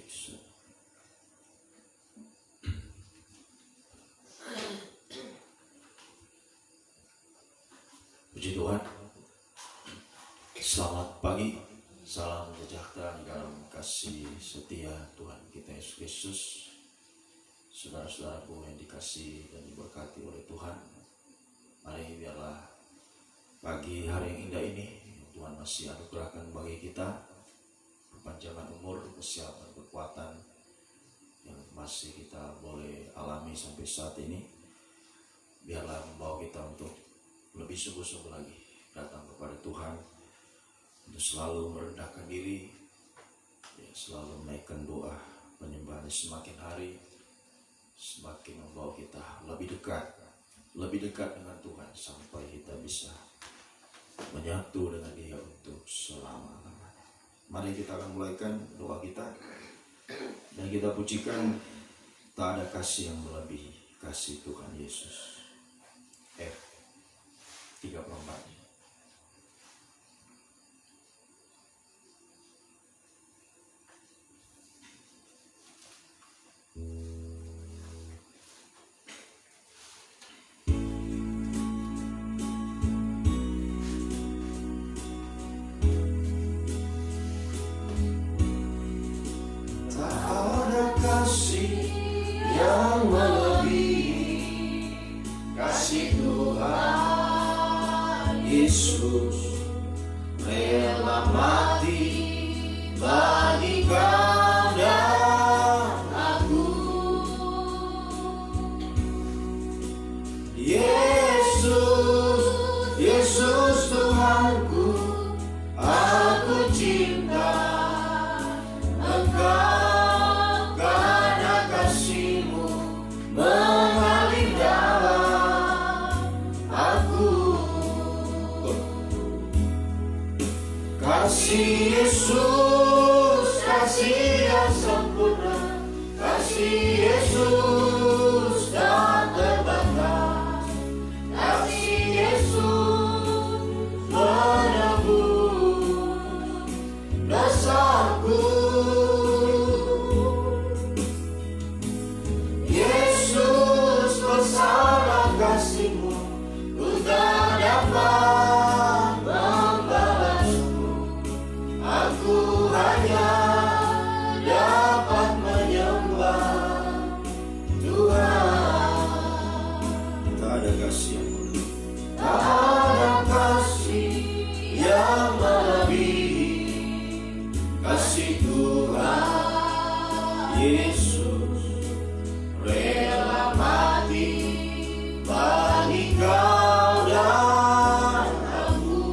cek. Puji Tuhan. Selamat pagi, salam sejahtera di dalam kasih setia Tuhan kita Yesus Kristus. Saudara-saudaraku yang dikasihi dan diberkati oleh Tuhan, mari biarlah pagi hari yang indah ini Tuhan masih anugerahkan bagi kita perpanjangan umur, kesehatan, kekuatan yang masih kita boleh alami sampai saat ini. Biarlah membawa kita untuk lebih sungguh-sungguh lagi datang kepada Tuhan, untuk selalu merendahkan diri, selalu menaikkan doa penyembahan semakin hari semakin membawa kita lebih dekat dengan Tuhan sampai kita bisa menyatu dengan Dia untuk selama-lamanya. Mari kita akan mulaikan doa kita dan kita pujikan tak ada kasih yang melebihi kasih Tuhan Yesus. F34. Yang melebihi kasih Tuhan Yesus, rela mati bagi kau dan aku. Yesus Tuhanku, aku cinta Engkau. Kasih Yesus, kasih yang sempurna, kasih Yesus tak terbatas, kasih Yesus menebus dosaku. Yesus, besarlah kasih-Mu, ku tak dapat membalasmu. Aku hanya dapat menyembah Tuhan. Tak ada kasih yang melebihi kasih Tuhan Yesus, rela mati bagi kau dan aku.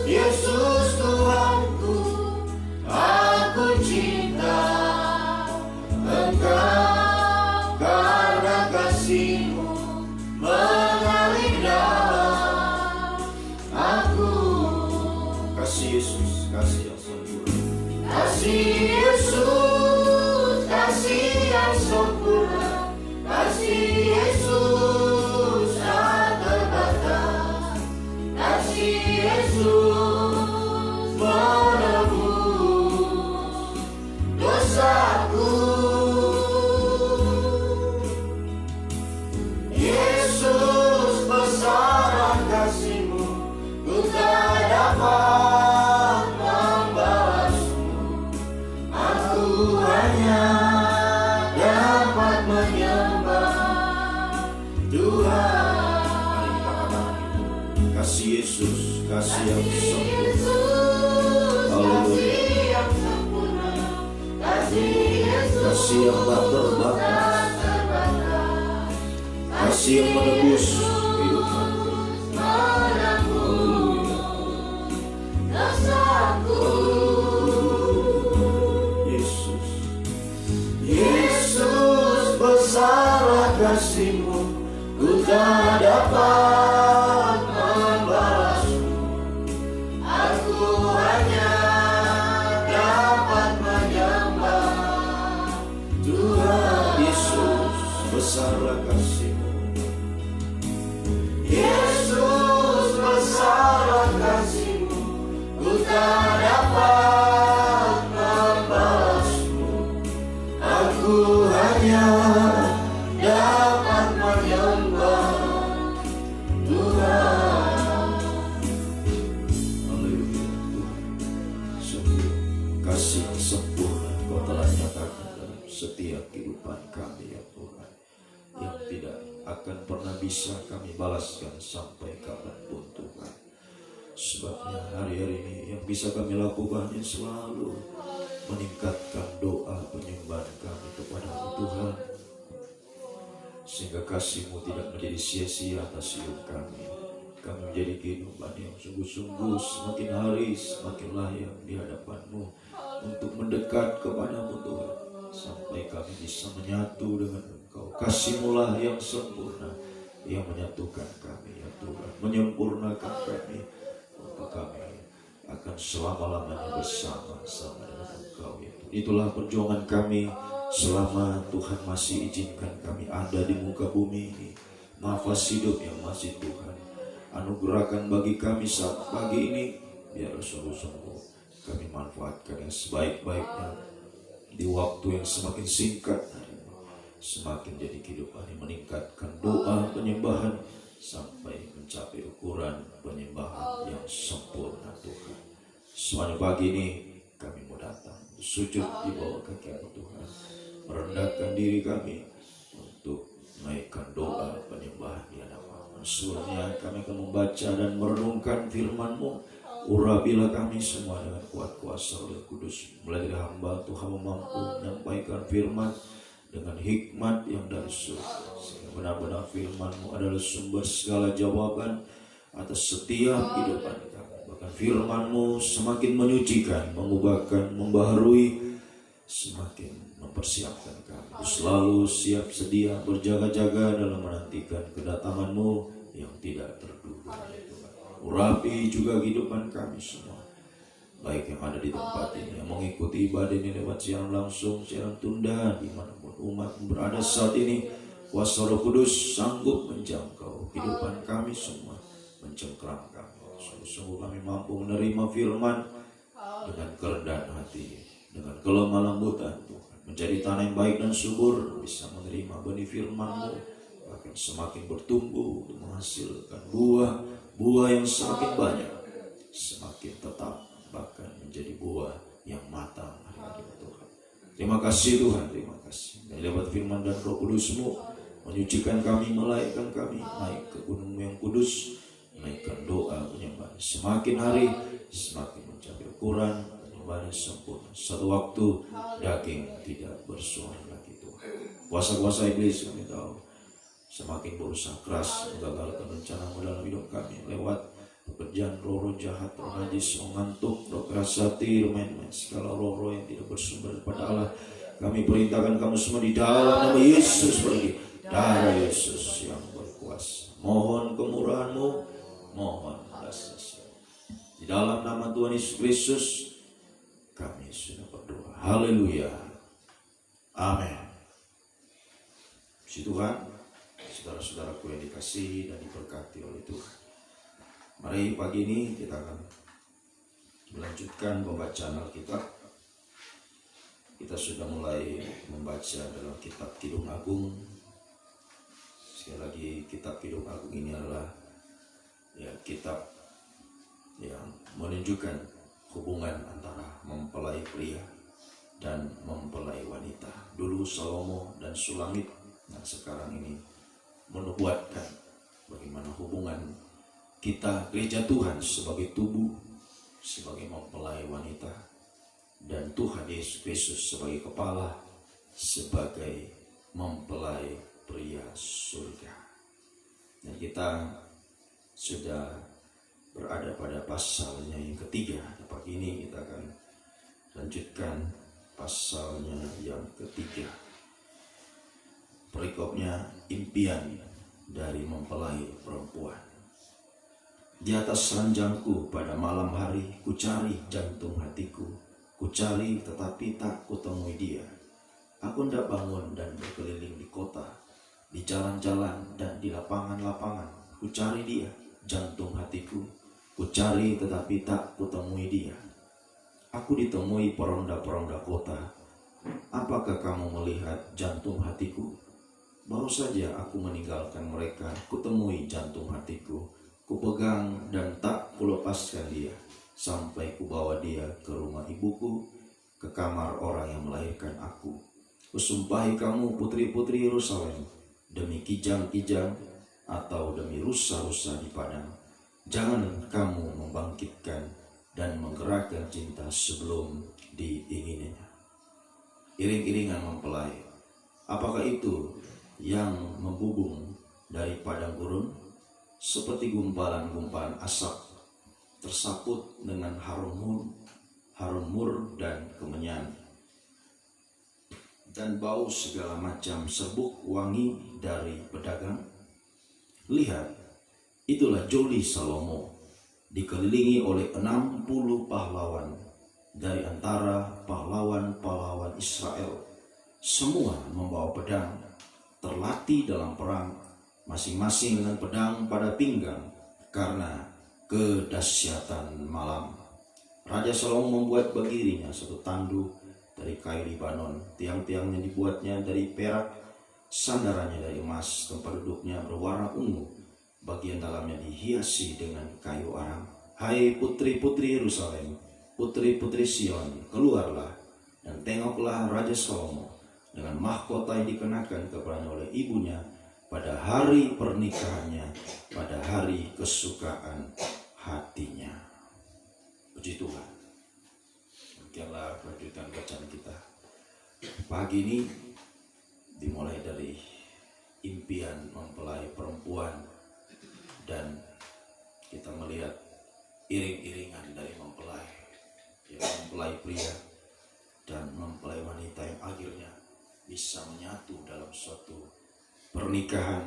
Yesus Tuhanku, aku cinta Engkau, karena kasih-Mu mengalir dalam aku. Kasih Yesus, kasih yang sempurna, kasih Yesus, kasih yang sempurna, kasih Yesus tak terbatas, kasih Yesus menebus dosaku. Yesus, besarlah kasih-Mu, ku tak dapat membalasmu. Aku hanya dapat menyembah Tuhan. Kasih Yesus, kasih yang sempurna, kasih yang tak terbatas, kasih yang menebus kehidupan. Yesus, besarlah kasih-Mu, ku tak dapat membalasmu. Aku hanya dapat menyembah Tuhan. Yesus, besarlah kasih-Mu. Yesus, besarlah kasih-Mu, tak dapat membalasmu. Aku hanya dapat menyembah Tuhan. Haleluya Tuhan. Sungguh kasih yang sempurna Kau telah nyatakan dalam setiap kehidupan kami ya Tuhan, yang tidak akan pernah bisa kami balaskan sampai kapanpun Tuhan. Sebabnya hari-hari ini yang bisa kami lakukan yang selalu meningkatkan doa penyembahan kami kepada-Mu Tuhan, sehingga kasih-Mu tidak menjadi sia-sia atas hidup kami. Kami menjadi kehidupan yang sungguh-sungguh semakin hari semakin layak di hadapan-Mu untuk mendekat kepada-Mu Tuhan, sampai kami bisa menyatu dengan Engkau. Kasih-Mu lah yang sempurna yang menyatukan kami ya Tuhan, menyempurnakan kami untuk kami akan selama-lamanya bersama-sama dengan Engkau ya Tuhan. Itulah perjuangan kami selama Tuhan masih izinkan kami ada di muka bumi ini. Nafas hidup yang masih Tuhan anugerahkan bagi kami saat pagi ini, biar sungguh-sungguh kami manfaatkan yang sebaik-baiknya di waktu yang semakin singkat hari ini, semakin jadi kehidupan yang meningkatkan doa penyembahan sampai mencapai ukuran penyembahan yang sempurna Tuhan. Semuanya pagi ini kami mau datang sujud di bawah kaki-Mu Tuhan, merendahkan diri kami untuk menaikkan doa penyembahan di hadapan-Mu. Selanjutnya kami akan membaca dan merenungkan firman-Mu. Urapilah kami semua dengan kuat kuasa Roh Kudus. Mulai dari hamba Tuhan mampu menyampaikan firman dengan hikmat yang dari surga, sehingga benar-benar firman-Mu adalah sumber segala jawaban atas setiap kehidupan kami. Bahkan firman-Mu semakin menyucikan, mengubahkan, membaharui, semakin mempersiapkan kami selalu siap sedia berjaga-jaga dalam menantikan kedatangan-Mu yang tidak terduga. Urapi juga kehidupan kami semua, baik yang ada di tempat ini, yang mengikuti ibadah ini lewat siaran langsung, siaran tunda, dimanapun umat berada saat ini. Kuasa Roh Kudus sanggup menjangkau kehidupan kami semua, mencengkram kami. Sungguh-sungguh kami mampu menerima firman dengan kerendahan hati, dengan kelemah lembutan Tuhan, menjadi tanah yang baik dan subur, bisa menerima benih firman-Mu, bahkan semakin bertumbuh untuk menghasilkan buah yang semakin banyak, semakin tetap, bahkan menjadi buah yang matang hari-hari Tuhan. Terima kasih Tuhan, terima kasih. Dan lewat firman dan Roh Kudus-Mu menyucikan kami, melayakan kami naik ke gunung yang kudus, menaikkan doa penyembahan. Semakin hari semakin mencapai ukuran penyembahan sempurna. Satu waktu daging tidak bersuara lagi Tuhan. Kuasa-kuasa iblis kami tahu semakin berusaha keras menggagalkan rencana-Mu dalam hidup kami lewat pekerjaan roh-roh jahat, roh najis, mengantuk, roh keras hati, main-main, segala roh-roh yang tidak bersumber daripada Allah. Kami perintahkan kamu semua di dalam nama Yesus, pergi. Darah Yesus yang berkuasa. Mohon kemurahan-Mu, mohon belas. Di dalam nama Tuhan Yesus Kristus kami sudah berdoa. Haleluya. Amin. Puji Tuhan. Saudara-saudaraku yang dikasihi dan diberkati oleh Tuhan, mari pagi ini kita akan melanjutkan pembacaan Alkitab. Kita sudah mulai membaca dalam kitab Kidung Agung. Sekali lagi, kitab Kidung Agung ini adalah kitab yang menunjukkan hubungan antara mempelai pria dan mempelai wanita. Dulu Salomo dan Sulamit, nah sekarang ini menubuatkan bagaimana hubungan kita gereja Tuhan sebagai tubuh, sebagai mempelai wanita, dan Tuhan Yesus Kristus sebagai kepala, sebagai mempelai pria surga. Dan kita sudah berada pada pasalnya yang ketiga. Pagi ini kita akan lanjutkan pasalnya yang ketiga. Perikopnya impian dari mempelai perempuan. Di atas ranjangku pada malam hari kucari jantung hatiku, kucari tetapi tak kutemui dia. Aku hendak bangun dan berkeliling di kota, di jalan-jalan dan di lapangan-lapangan. Kucari dia, jantung hatiku, Kucari tetapi tak kutemui dia. Aku ditemui peronda-peronda kota. Apakah kamu melihat jantung hatiku? Baru saja aku meninggalkan mereka, kutemui jantung hatiku. Kupegang dan tak kulepaskan dia, sampai kubawa dia ke rumah ibuku, ke kamar orang yang melahirkan aku. Kusumpahi kamu putri-putri Yerusalem, demi kijang-kijang atau demi rusa-rusa di padang, jangan kamu membangkitkan dan menggerakkan cinta sebelum diingininya. Iring-iringan mempelai, apakah itu yang membubung dari padang gurun? Seperti gumpalan-gumpalan asap tersaput dengan harum mur dan kemenyan, dan bau segala macam serbuk wangi dari pedagang. Lihat, itulah Joli Salomo, dikelilingi oleh 60 pahlawan dari antara pahlawan-pahlawan Israel. Semua membawa pedang, terlatih dalam perang, masing-masing dengan pedang pada pinggang, karena kedahsyatan malam. Raja Salomo membuat bagi dirinya satu tanduk dari kayu Libanon. Tiang-tiangnya dibuatnya dari perak, sandarannya dari emas, tempat duduknya berwarna ungu, bagian dalamnya dihiasi dengan kayu arang. Hai putri-putri Yerusalem, putri-putri Sion, keluarlah dan tengoklah Raja Salomo dengan mahkota yang dikenakan kepadanya oleh ibunya pada hari pernikahannya, pada hari kesukaan hatinya. Puji Tuhan. Demikianlah kelanjutan bacaan kita pagi ini, dimulai dari impian mempelai perempuan, dan kita melihat iring-iringan dari mempelai, mempelai pria dan mempelai wanita yang akhirnya bisa menyatu dalam suatu pernikahan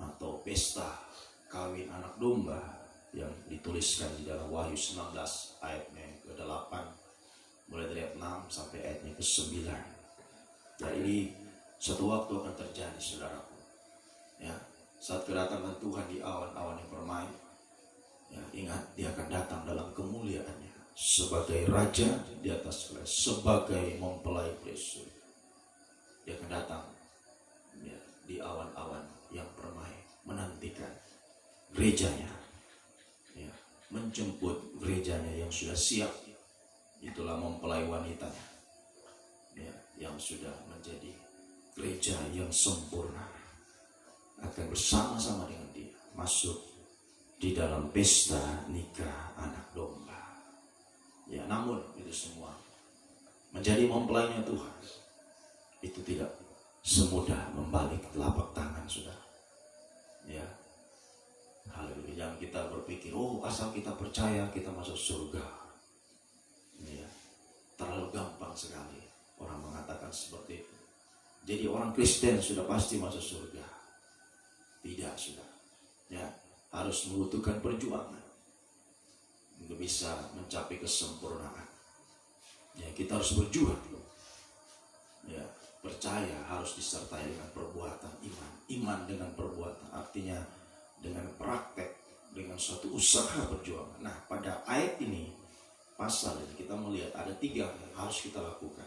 atau pesta kawin anak domba yang dituliskan di dalam Wahyu 19 ayatnya ke-8, mulai dari ayat 6 sampai ayatnya ke-9. Dan ini suatu waktu akan terjadi, saudaraku. Ya, saat kedatangan Tuhan di awan-awan yang bermain, ya, ingat, dia akan datang dalam kemuliaannya sebagai raja di atas kelas, sebagai mempelai pria. Dia akan datang, ya, di awan-awan yang permai, menantikan gerejanya, ya, menjemput gerejanya yang sudah siap. Itulah mempelai wanitanya, ya, yang sudah menjadi gereja yang sempurna, akan bersama-sama dengan dia masuk di dalam pesta nikah anak domba. Ya, namun itu semua menjadi mempelainya Tuhan itu tidak semudah membalik telapak tangan, sudah. Ya, haleluya. Jangan kita berpikir, oh, asal kita percaya kita masuk surga. Ya, terlalu gampang sekali orang mengatakan seperti itu. Jadi orang Kristen sudah pasti masuk surga. Tidak, sudah. Ya, harus membutuhkan perjuangan untuk bisa mencapai kesempurnaan. Ya, kita harus berjuang. Ya, percaya harus disertai dengan perbuatan iman. Iman dengan perbuatan, artinya dengan praktek, dengan suatu usaha perjuangan. Nah, pada ayat ini, pasal ini, kita melihat ada 3 yang harus kita lakukan.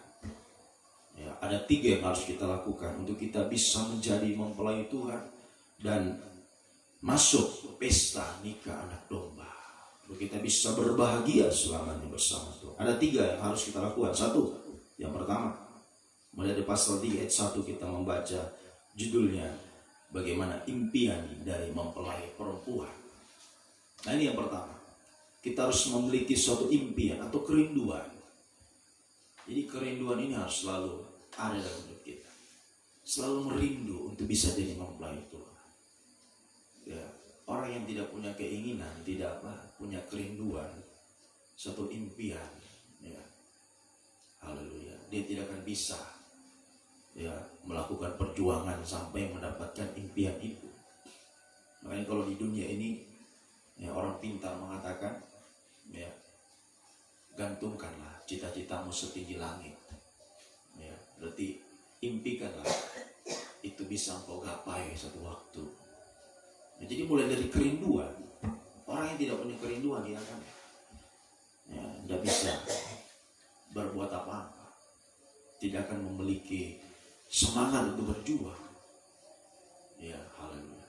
Ya, ada 3 yang harus kita lakukan untuk kita bisa menjadi mempelai Tuhan dan masuk pesta nikah anak domba, untuk kita bisa berbahagia selamanya bersama Tuhan. Ada 3 yang harus kita lakukan. 1, yang pertama, mulai dari pasal 3 ayat 1 kita membaca judulnya, bagaimana impian dari mempelai perempuan. Nah, ini yang pertama, kita harus memiliki suatu impian atau kerinduan. Jadi kerinduan ini harus selalu ada dalam hidup kita, selalu merindu untuk bisa jadi mempelai Tuhan. Ya, orang yang tidak punya keinginan, tidak punya kerinduan, suatu impian, ya, haleluya, dia tidak akan bisa, ya, melakukan perjuangan sampai mendapatkan impian itu. Makanya kalau di dunia ini, ya, orang pintar mengatakan, ya, gantungkanlah cita-citamu setinggi langit. Ya, berarti impikanlah itu bisa engkau gapai satu waktu. Ya, jadi mulai dari kerinduan. Orang yang tidak punya kerinduan dia akan tidak bisa berbuat apa-apa, tidak akan memiliki semangat untuk berjuang. Ya, haleluya.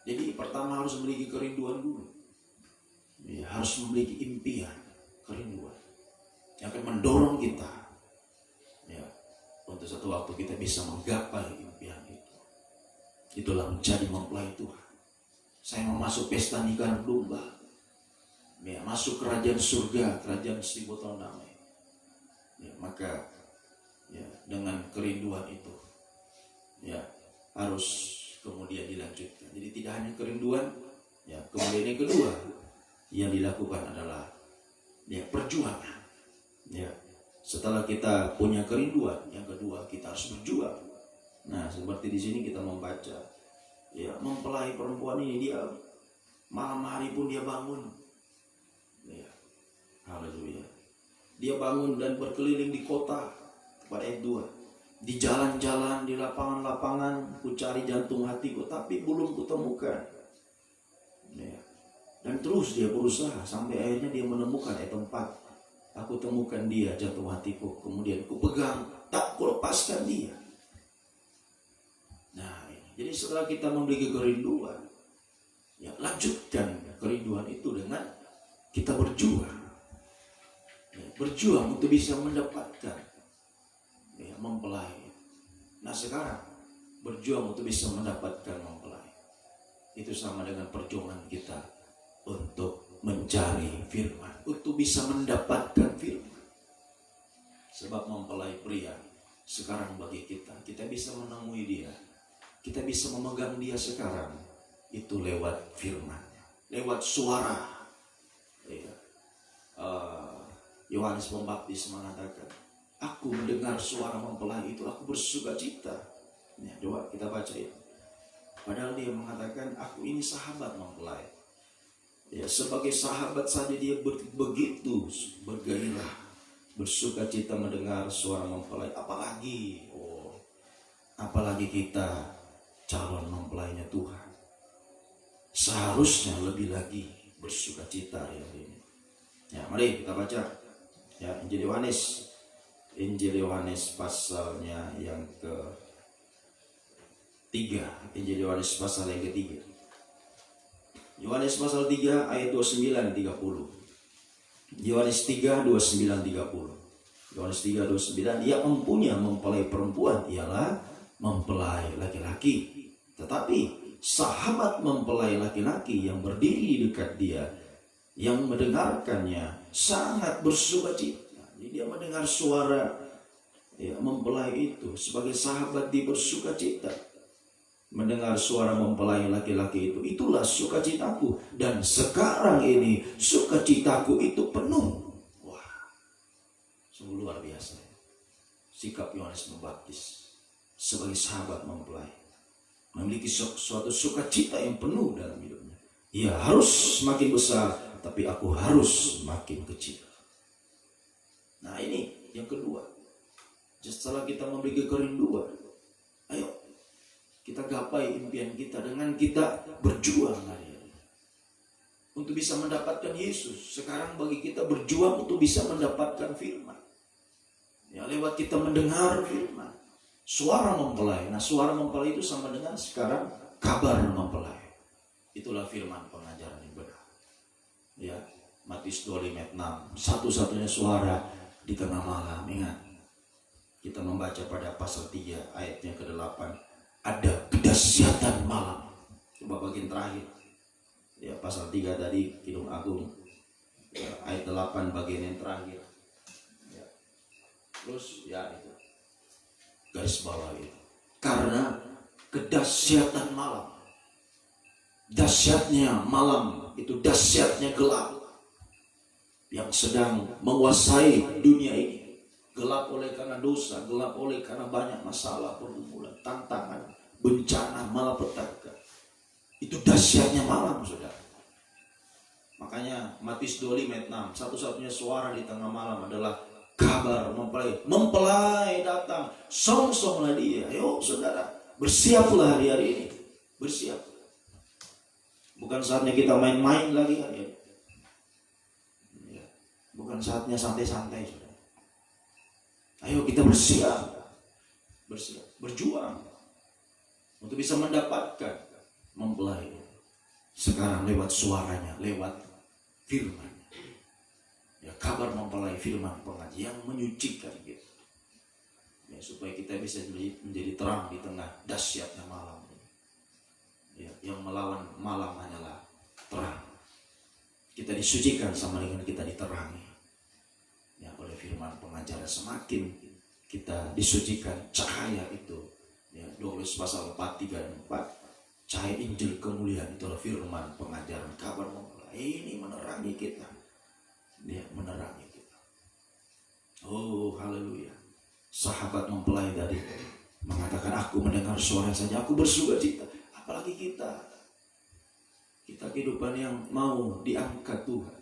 Jadi pertama harus memiliki kerinduan dulu. Ya, harus memiliki impian, kerinduan yang akan mendorong kita, ya, untuk satu waktu kita bisa menggapai impian itu. Itulah menjadi mempelai Tuhan. Saya mau masuk pesta nikah domba, ya, masuk kerajaan surga, kerajaan 1000 tahun damai. Ya, maka ya, dengan kerinduan itu, ya, harus kemudian dilanjutkan. Jadi tidak hanya kerinduan, ya, kemudian yang kedua yang dilakukan adalah ya, perjuangan. Ya, setelah kita punya kerinduan, yang kedua kita harus berjuang. Nah, seperti di sini kita membaca, ya, mempelai perempuan ini dia malam hari pun dia bangun. Ya, haleluya. Dia bangun dan berkeliling di kota. Pada ayat 2, di jalan-jalan, di lapangan-lapangan, ku cari jantung hatiku, tapi belum kutemukan. Ya. Dan terus dia berusaha, sampai akhirnya dia menemukan ayat 4. Aku temukan dia, jantung hatiku, kemudian ku pegang, tak ku lepaskan dia. Nah, jadi setelah kita memiliki kerinduan, ya, lanjutkan kerinduan itu dengan kita berjuang. Ya, berjuang untuk bisa mendapatkan, ya, mempelai. Nah, sekarang berjuang untuk bisa mendapatkan mempelai itu sama dengan perjuangan kita untuk mencari firman, untuk bisa mendapatkan firman. Sebab mempelai pria sekarang bagi kita bisa menemui dia, kita bisa memegang dia sekarang itu lewat firman, lewat suara. Ya. Yohanes Pembaptis mengatakan, aku mendengar suara mempelai itu, aku bersuka cita. Ya, coba kita baca itu. Padahal dia mengatakan, aku ini sahabat mempelai. Ya, sebagai sahabat saja dia begitu bergairah, bersuka cita mendengar suara mempelai. Apalagi kita calon mempelainya Tuhan. Seharusnya lebih lagi bersuka cita hari ini. Ya, mari kita baca. Ya, Injil Yohanes pasalnya yang ke-3. Injil Yohanes pasal yang ke-3. Yohanes pasal 3 ayat 29-30. Yohanes 3, 29-30. Yohanes 3, 29. Yang mempunyai mempelai perempuan ialah mempelai laki-laki. Tetapi sahabat mempelai laki-laki yang berdiri di dekat dia, yang mendengarkannya sangat bersuka cita. Jadi dia mendengar suara, ya, mempelai itu. Sebagai sahabat dia bersuka cita mendengar suara mempelai laki-laki itu. Itulah sukacitaku, dan sekarang ini sukacitaku itu penuh. Wah, sungguh luar biasa sikap Yohanes Pembaptis sebagai sahabat mempelai, memiliki suatu sukacita yang penuh dalam hidupnya. Ia harus semakin besar, tapi aku harus semakin kecil. Nah, ini yang kedua. Setelah kita memiliki kerinduan, ayo kita gapai impian kita dengan kita berjuang hari ini untuk bisa mendapatkan Yesus. Sekarang bagi kita berjuang untuk bisa mendapatkan firman. Ya, lewat kita mendengar firman, suara mempelai. Nah, suara mempelai itu sama dengan sekarang kabar mempelai. Itulah firman pengajaran yang benar. Ya, Matius 25:6. Satu-satunya suara di tengah malam. Ingat, kita membaca pada pasal 3 ayatnya ke-8. Ada kedahsyatan malam. Coba bagian terakhir. Ya, pasal 3 tadi Kidung Agung. Ya, ayat 8 bagian yang terakhir. Ya. Terus ya itu. Garis bawah itu. Karena kedahsyatan malam. Dahsyatnya malam itu, dahsyatnya gelap yang sedang menguasai dunia ini. Gelap oleh karena dosa, gelap oleh karena banyak masalah, pergumulan, tantangan, bencana, malapetaka. Itu dahsyatnya malam, saudara. Makanya Matius 25:6, satu-satunya suara di tengah malam adalah kabar mempelai. Mempelai datang, song-songlah dia. Ayo saudara, bersiaplah hari-hari ini. Bersiap. Bukan saatnya kita main-main lagi. Ya. Bukan saatnya santai-santai. Ayo kita bersiap, berjuang untuk bisa mendapatkan mempelai. Sekarang lewat suaranya, lewat firman. Ya, kabar mempelai firman pengajian yang menyucikan kita. Ya, supaya kita bisa menjadi terang di tengah dahsyatnya malam. Ya, yang melawan malam hanyalah terang. Kita disucikan sama dengan kita diterangi. Ya, oleh firman pengajaran semakin kita disucikan cahaya itu. Ya, 12 pasal 4, 3 dan 4. Cahaya Injil kemuliaan itu adalah firman pengajaran kabar mempelai. Ini menerangi kita. Ya, menerangi kita. Oh, haleluya. Sahabat mempelai tadi mengatakan, aku mendengar suara saja aku bersukacita. Apalagi kita kehidupan yang mau diangkat Tuhan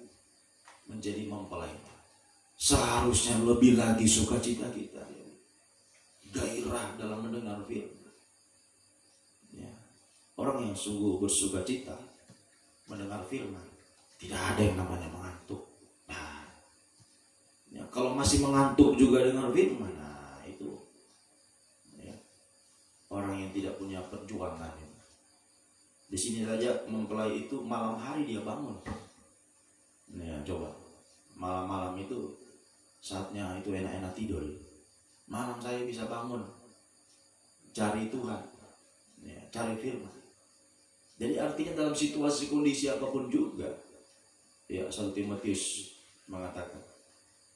menjadi mempelai. Seharusnya lebih lagi sukacita kita, gairah dalam mendengar firman. Ya. Orang yang sungguh bersukacita mendengar firman, tidak ada yang namanya mengantuk. Nah, ya, kalau masih mengantuk juga dengar firman, nah itu ya, orang yang tidak punya perjuangan. Di sini saja mempelai itu malam hari dia bangun. Ya, coba malam-malam itu saatnya itu enak-enak tidur. Malam saya bisa bangun cari Tuhan, ya, cari firman. Jadi artinya dalam situasi kondisi apapun juga, ya 1 Timotius mengatakan,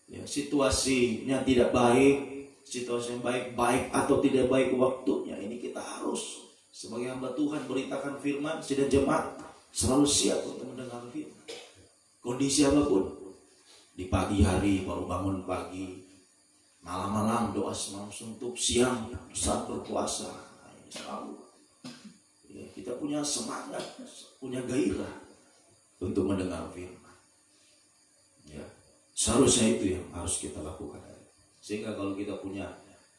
ya, situasinya tidak baik, situasi yang baik atau tidak baik waktunya, ini kita harus sebagai hamba Tuhan beritakan firman, dan jemaat selalu siap untuk mendengar firman. Kondisi apapun. Di pagi hari baru bangun pagi, malam-malam doa semalam suntuk, siang saat berpuasa. Selalu ya, kita punya semangat, punya gairah untuk mendengar firman. Ya, seharusnya itu yang harus kita lakukan. Sehingga kalau kita punya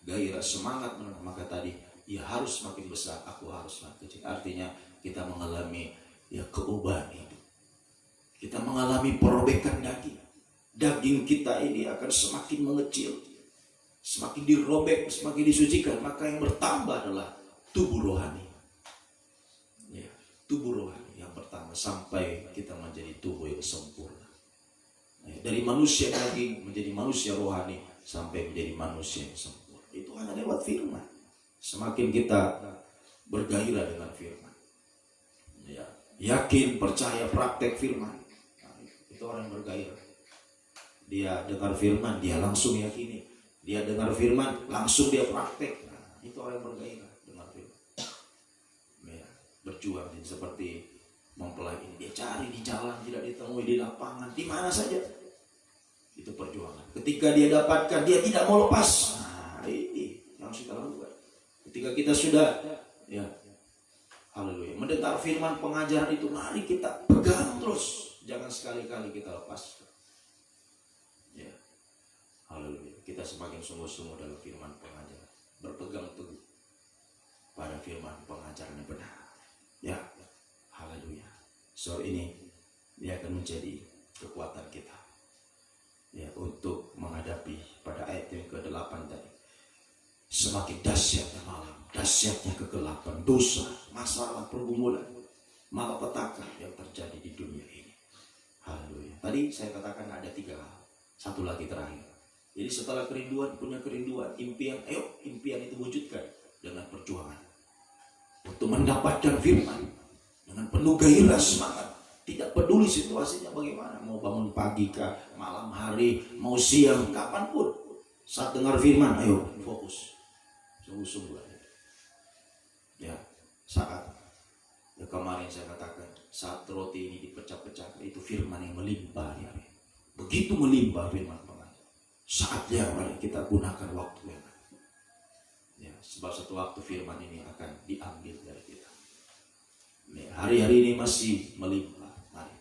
gairah, semangat mendengar, maka tadi ya harus semakin besar, aku harus semakin kecil. Artinya kita mengalami ya keubahan hidup. Kita mengalami perobekan daging. Daging kita ini akan semakin mengecil, semakin dirobek, semakin disucikan. Maka yang bertambah adalah tubuh rohani. Ya, tubuh rohani yang bertambah sampai kita menjadi tubuh yang sempurna. Ya, dari manusia daging menjadi manusia rohani sampai menjadi manusia yang sempurna. Itu hanya lewat firman. Semakin kita bergairah dengan firman, ya, yakin, percaya, praktek firman, nah, itu orang yang bergairah. Dia dengar firman, dia langsung yakini. Dia dengar firman, langsung dia praktek. Nah, itu orang yang bergairah dengar firman. Ya, berjuang seperti mempelai ini. Dia cari di jalan, tidak ditemui, di lapangan, di mana saja. Itu perjuangan. Ketika dia dapatkan, dia tidak mau lepas. Nah, ini yang harus kita lakukan. Ketika kita sudah, ya, haleluya, mendengar firman pengajaran itu, mari kita pegang terus. Jangan sekali-kali kita lepas. Ya, haleluya. Kita semakin sungguh-sungguh dalam firman pengajaran, berpegang teguh pada firman pengajaran yang benar. Ya, haleluya. So ini dia akan menjadi kekuatan kita, ya, untuk menghadapi pada ayat yang ke-8 tadi. Semakin dahsyatnya malam, dahsyatnya kegelapan, dosa, masalah, pergumulan, malapetaka yang terjadi di dunia ini. Haleluya. Tadi saya katakan ada 3 hal. Satu lagi terakhir. Jadi setelah kerinduan, punya kerinduan, impian, ayo impian itu wujudkan dengan perjuangan. Untuk mendapatkan firman dengan penuh gairah, semangat. Tidak peduli situasinya bagaimana, mau bangun pagi kah, malam hari, mau siang, kapanpun. Saat dengar firman, ayo fokus. Sungguh-sungguh. Ya, saat ya, kemarin saya katakan, saat roti ini dipecah-pecah, itu firman yang melimpah. Ya. Begitu melimpah firman pengajar, saatnya mari kita gunakan waktu yang ada. Ya, sebab satu waktu firman ini akan diambil dari kita. Ya, hari-hari ini masih melimpah. Mari,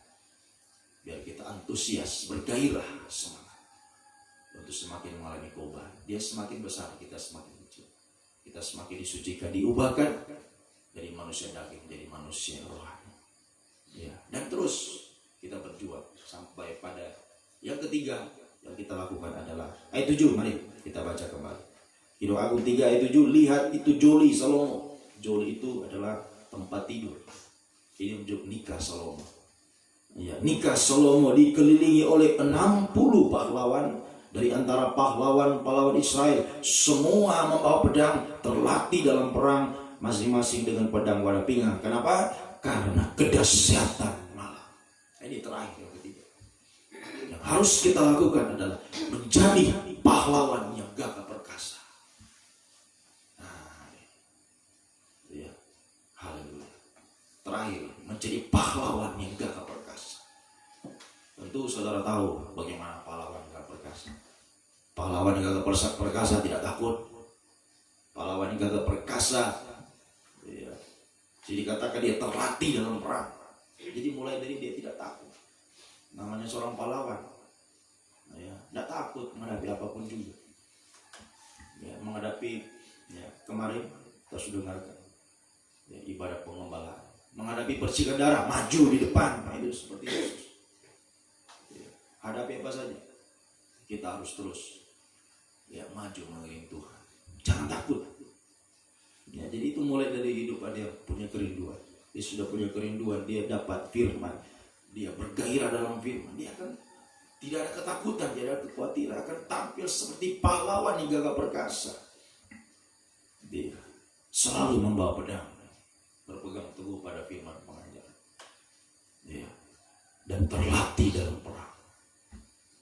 biar kita antusias, bergairah, semangat untuk semakin mengalami perubahan. Dia semakin besar, kita semakin kecil. Kita semakin disucikan, diubahkan dari manusia daging menjadi manusia rohani. Ya, dan terus kita berjuang sampai pada yang ketiga yang kita lakukan adalah ayat 7. Mari kita baca kembali. Kidung Agung 3 ayat 7. Lihat itu Joli Salomo. Joli itu adalah tempat tidur. Ini menunjuk nikah Salomo. Ya, nikah Salomo dikelilingi oleh 60 pahlawan dari antara pahlawan-pahlawan Israel. Semua membawa pedang, terlatih dalam perang, masing-masing dengan pedang warna pinggang. Kenapa? Karena kedahsyatan malam. Ini terakhir yang ketiga. Yang harus kita lakukan adalah menjadi pahlawan yang gagah perkasa. Nah, ya, haleluya. Terakhir, menjadi pahlawan yang gagah perkasa. Tentu saudara tahu bagaimana pahlawan gagah perkasa. Pahlawan yang gagah perkasa tidak takut. Pahlawan yang gagah perkasa, ya, jadi dikatakan dia terlatih dalam perang. Jadi mulai dari dia tidak takut. Namanya seorang pahlawan, ya, tidak takut menghadapi apapun juga. Ya, menghadapi, ya, kemarin kita sudah dengarkan, ya, ibadah pengembalaan. Menghadapi percikan darah, maju di depan. Nah, itu seperti Yesus. Ya, hadapi apa saja, kita harus terus, ya, maju mengiring Tuhan. Jangan takut. Ya, jadi itu mulai dari hidup dia punya kerinduan. Dia sudah punya kerinduan, dia dapat firman, dia bergairah dalam firman, dia akan tidak ada ketakutan, tidak ada kekhawatiran, akan tampil seperti pahlawan yang gagah perkasa. Dia selalu membawa pedang, berpegang teguh pada firman pengajaran, ya, dan terlatih dalam perang.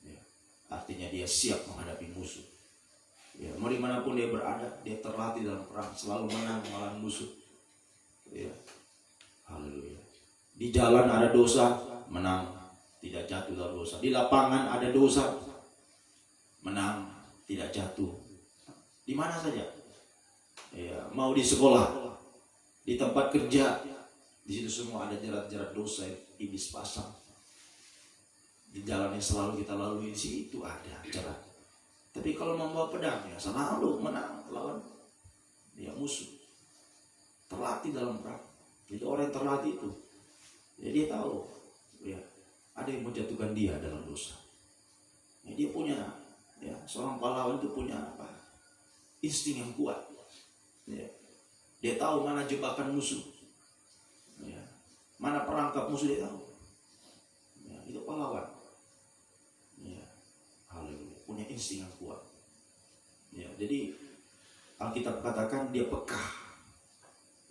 Ya, artinya dia siap menghadapi musuh. Ya, mau dimanapun dia berada, dia terlatih dalam perang, selalu menang melawan musuh. Ya, haleluya. Di jalan ada dosa, menang, tidak jatuh dalam dosa. Di lapangan ada dosa, menang, tidak jatuh. Di mana saja, ya, mau di sekolah, di tempat kerja, di situ semua ada jerat-jerat dosa yang iblis pasang. Di jalan yang selalu kita lalui di situ ada jerat. Tapi kalau membawa pedang, ya, selalu menang lawan, ya, musuh. Terlatih dalam perang. Jadi orang yang terlatih itu, ya, dia tahu, ya, ada yang menjatuhkan dia dalam dosa. Ya, dia punya, ya, seorang pahlawan itu punya apa? Insting yang kuat. Ya, dia tahu mana jebakan musuh, ya, mana perangkap musuh, dia tahu. Ya, itu pahlawan. Ya, haleluya. Punya insting yang kuat. Ya, jadi Alkitab katakan dia peka.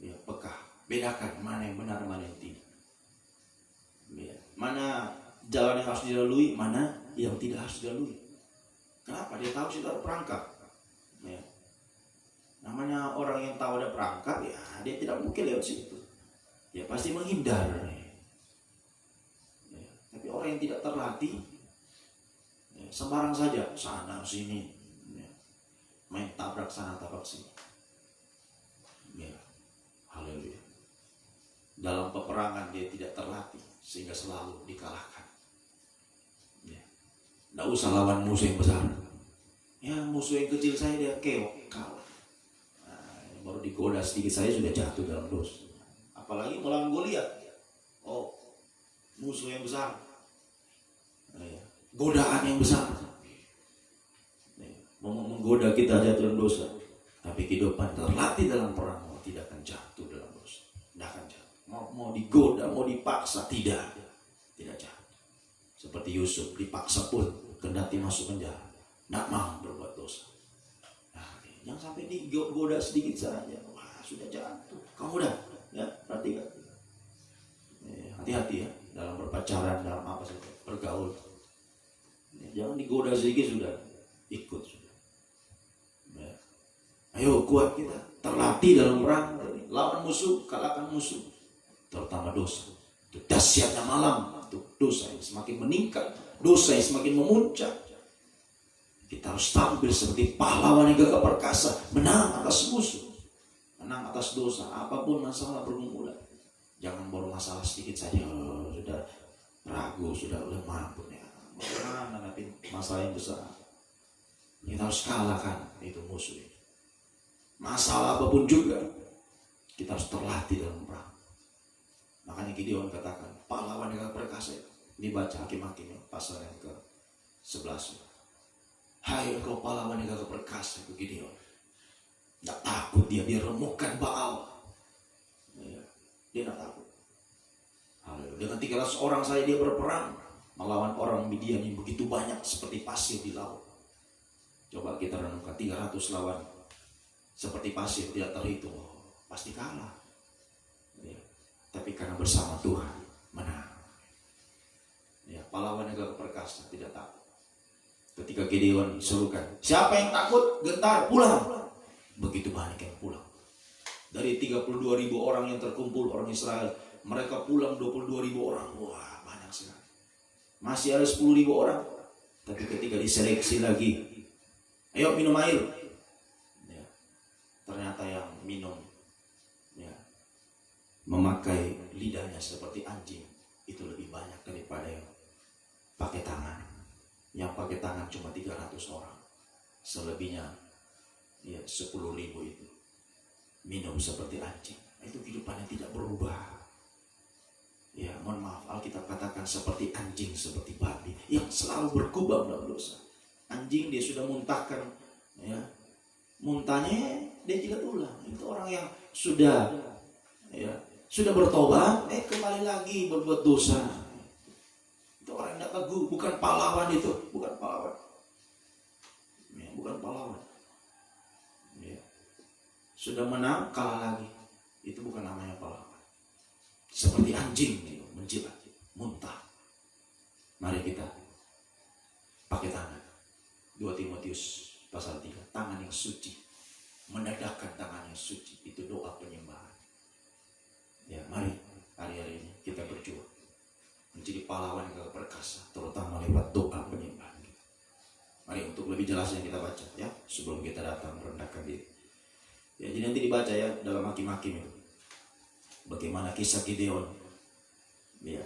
Ya, peka. Bedakan mana yang benar, mana yang tidak. Ya, mana jalan yang harus dilalui, mana yang tidak harus dilalui. Kenapa? Dia tahu sudah ada perangkap. Ya. Namanya orang yang tahu ada perangkap, ya, dia tidak mungkin lewat situ. Ya, pasti menghindar. Ya, tapi orang yang tidak terlatih, ya, sembarang saja, sana sini, ya, main tabrak sana tabrak sini. Ya, haleluya. Dalam peperangan dia tidak terlatih, sehingga selalu dikalahkan. Ya, tidak usah lawan musuh yang besar. Ya, musuh yang kecil saya dia keok, kalah. Nah, baru digoda sedikit saya sudah jatuh dalam dosa. Apalagi melawan Goliat. Oh, musuh yang besar. Ya, godaan yang besar. Menggoda kita jatuh dalam dosa. Tapi kehidupan terlatih dalam perang, tidak akan jatuh dalam dosa. Tidak akan jatuh. Mau digoda, mau dipaksa, tidak jatuh. Seperti Yusuf, dipaksa pun kendati masuk penjara, tidak mau berbuat dosa. Nah, jangan sampai digoda sedikit saja, wah, sudah jatuh. Kamu udah, ya, perhatikan. Hati-hati, ya, dalam berpacaran, dalam apa saja, bergaul. Jangan digoda sedikit sudah ikut sudah. Ya. Ayo kuat kita, terlatih dalam perang, lawan musuh, kalahkan musuh, terutama dosa. Itu dahsyatnya malam, itu dosa yang semakin meningkat, dosa yang semakin memuncak. Kita harus tampil seperti pahlawan yang gagah perkasa, menang atas musuh, menang atas dosa, apapun masalah bergumulan. Jangan baru masalah sedikit saja, sudah ragu, sudah lemah pun, ya. Bagaimana nanti masalah yang besar? Kita harus kalahkan itu musuh itu. Masalah apapun juga, kita harus terlatih dalam perang. Nah, Makanya Gideon katakan, pahlawan yang perkasa. Dibaca Hakim-Hakim pasal yang ke-11. Hai engkau pahlawan yang gagah perkasa, itu Gideon. Tidak takut dia remukkan Baal. Ya, dia tidak takut. Haleluya. Dengan 300 orang saja dia berperang melawan orang Midian yang begitu banyak seperti pasir di laut. Coba kita renungkan, 300 lawan seperti pasir tidak terhitung, pasti kalah. Ya, tapi karena bersama Tuhan menang. Ya, pahlawan yang gagah perkasa tidak takut. Ketika Gideon serukan, siapa yang takut? Gentar, pulang. Begitu banyak yang pulang. Dari 32.000 orang yang terkumpul orang Israel, mereka pulang 22.000 orang. Wah, banyak sekali. Masih ada 10.000 orang. Tapi ketika diseleksi lagi, ayo minum air. Ya, ternyata yang minum ya, memakai lidahnya seperti anjing, itu lebih banyak daripada yang pakai tangan. Yang pakai tangan cuma 300 orang. Selebihnya ya 10.000 itu minum seperti anjing. Itu kehidupan yang tidak berubah. Ya, mohon maaf, Alkitab katakan seperti anjing, seperti babi yang selalu berkubang dalam dosa. Anjing dia sudah muntahkan, ya, muntahnya dia tidak ulang. Itu orang yang sudah bertobat, kembali lagi berbuat dosa. Itu orang yang tidak teguh, bukan pahlawan itu, bukan pahlawan. Ya, bukan pahlawan. Ya. Sudah menang, kalah lagi. Itu bukan namanya pahlawan. Seperti anjing menjilat, muntah. Mari kita pakai tangan. 2 Timotius pasal 3, tangan yang suci. Menadahkan tangan yang suci, itu doa penyembahan. Ya, mari hari-hari ini kita berjuang menjadi pahlawan yang perkasa, terutama lewat doa penyembahan. Mari untuk lebih jelasnya kita baca ya, sebelum kita datang merendahkan diri. Ya, jadi nanti dibaca ya dalam Hakim-Hakim itu. Bagaimana kisah Gideon ya,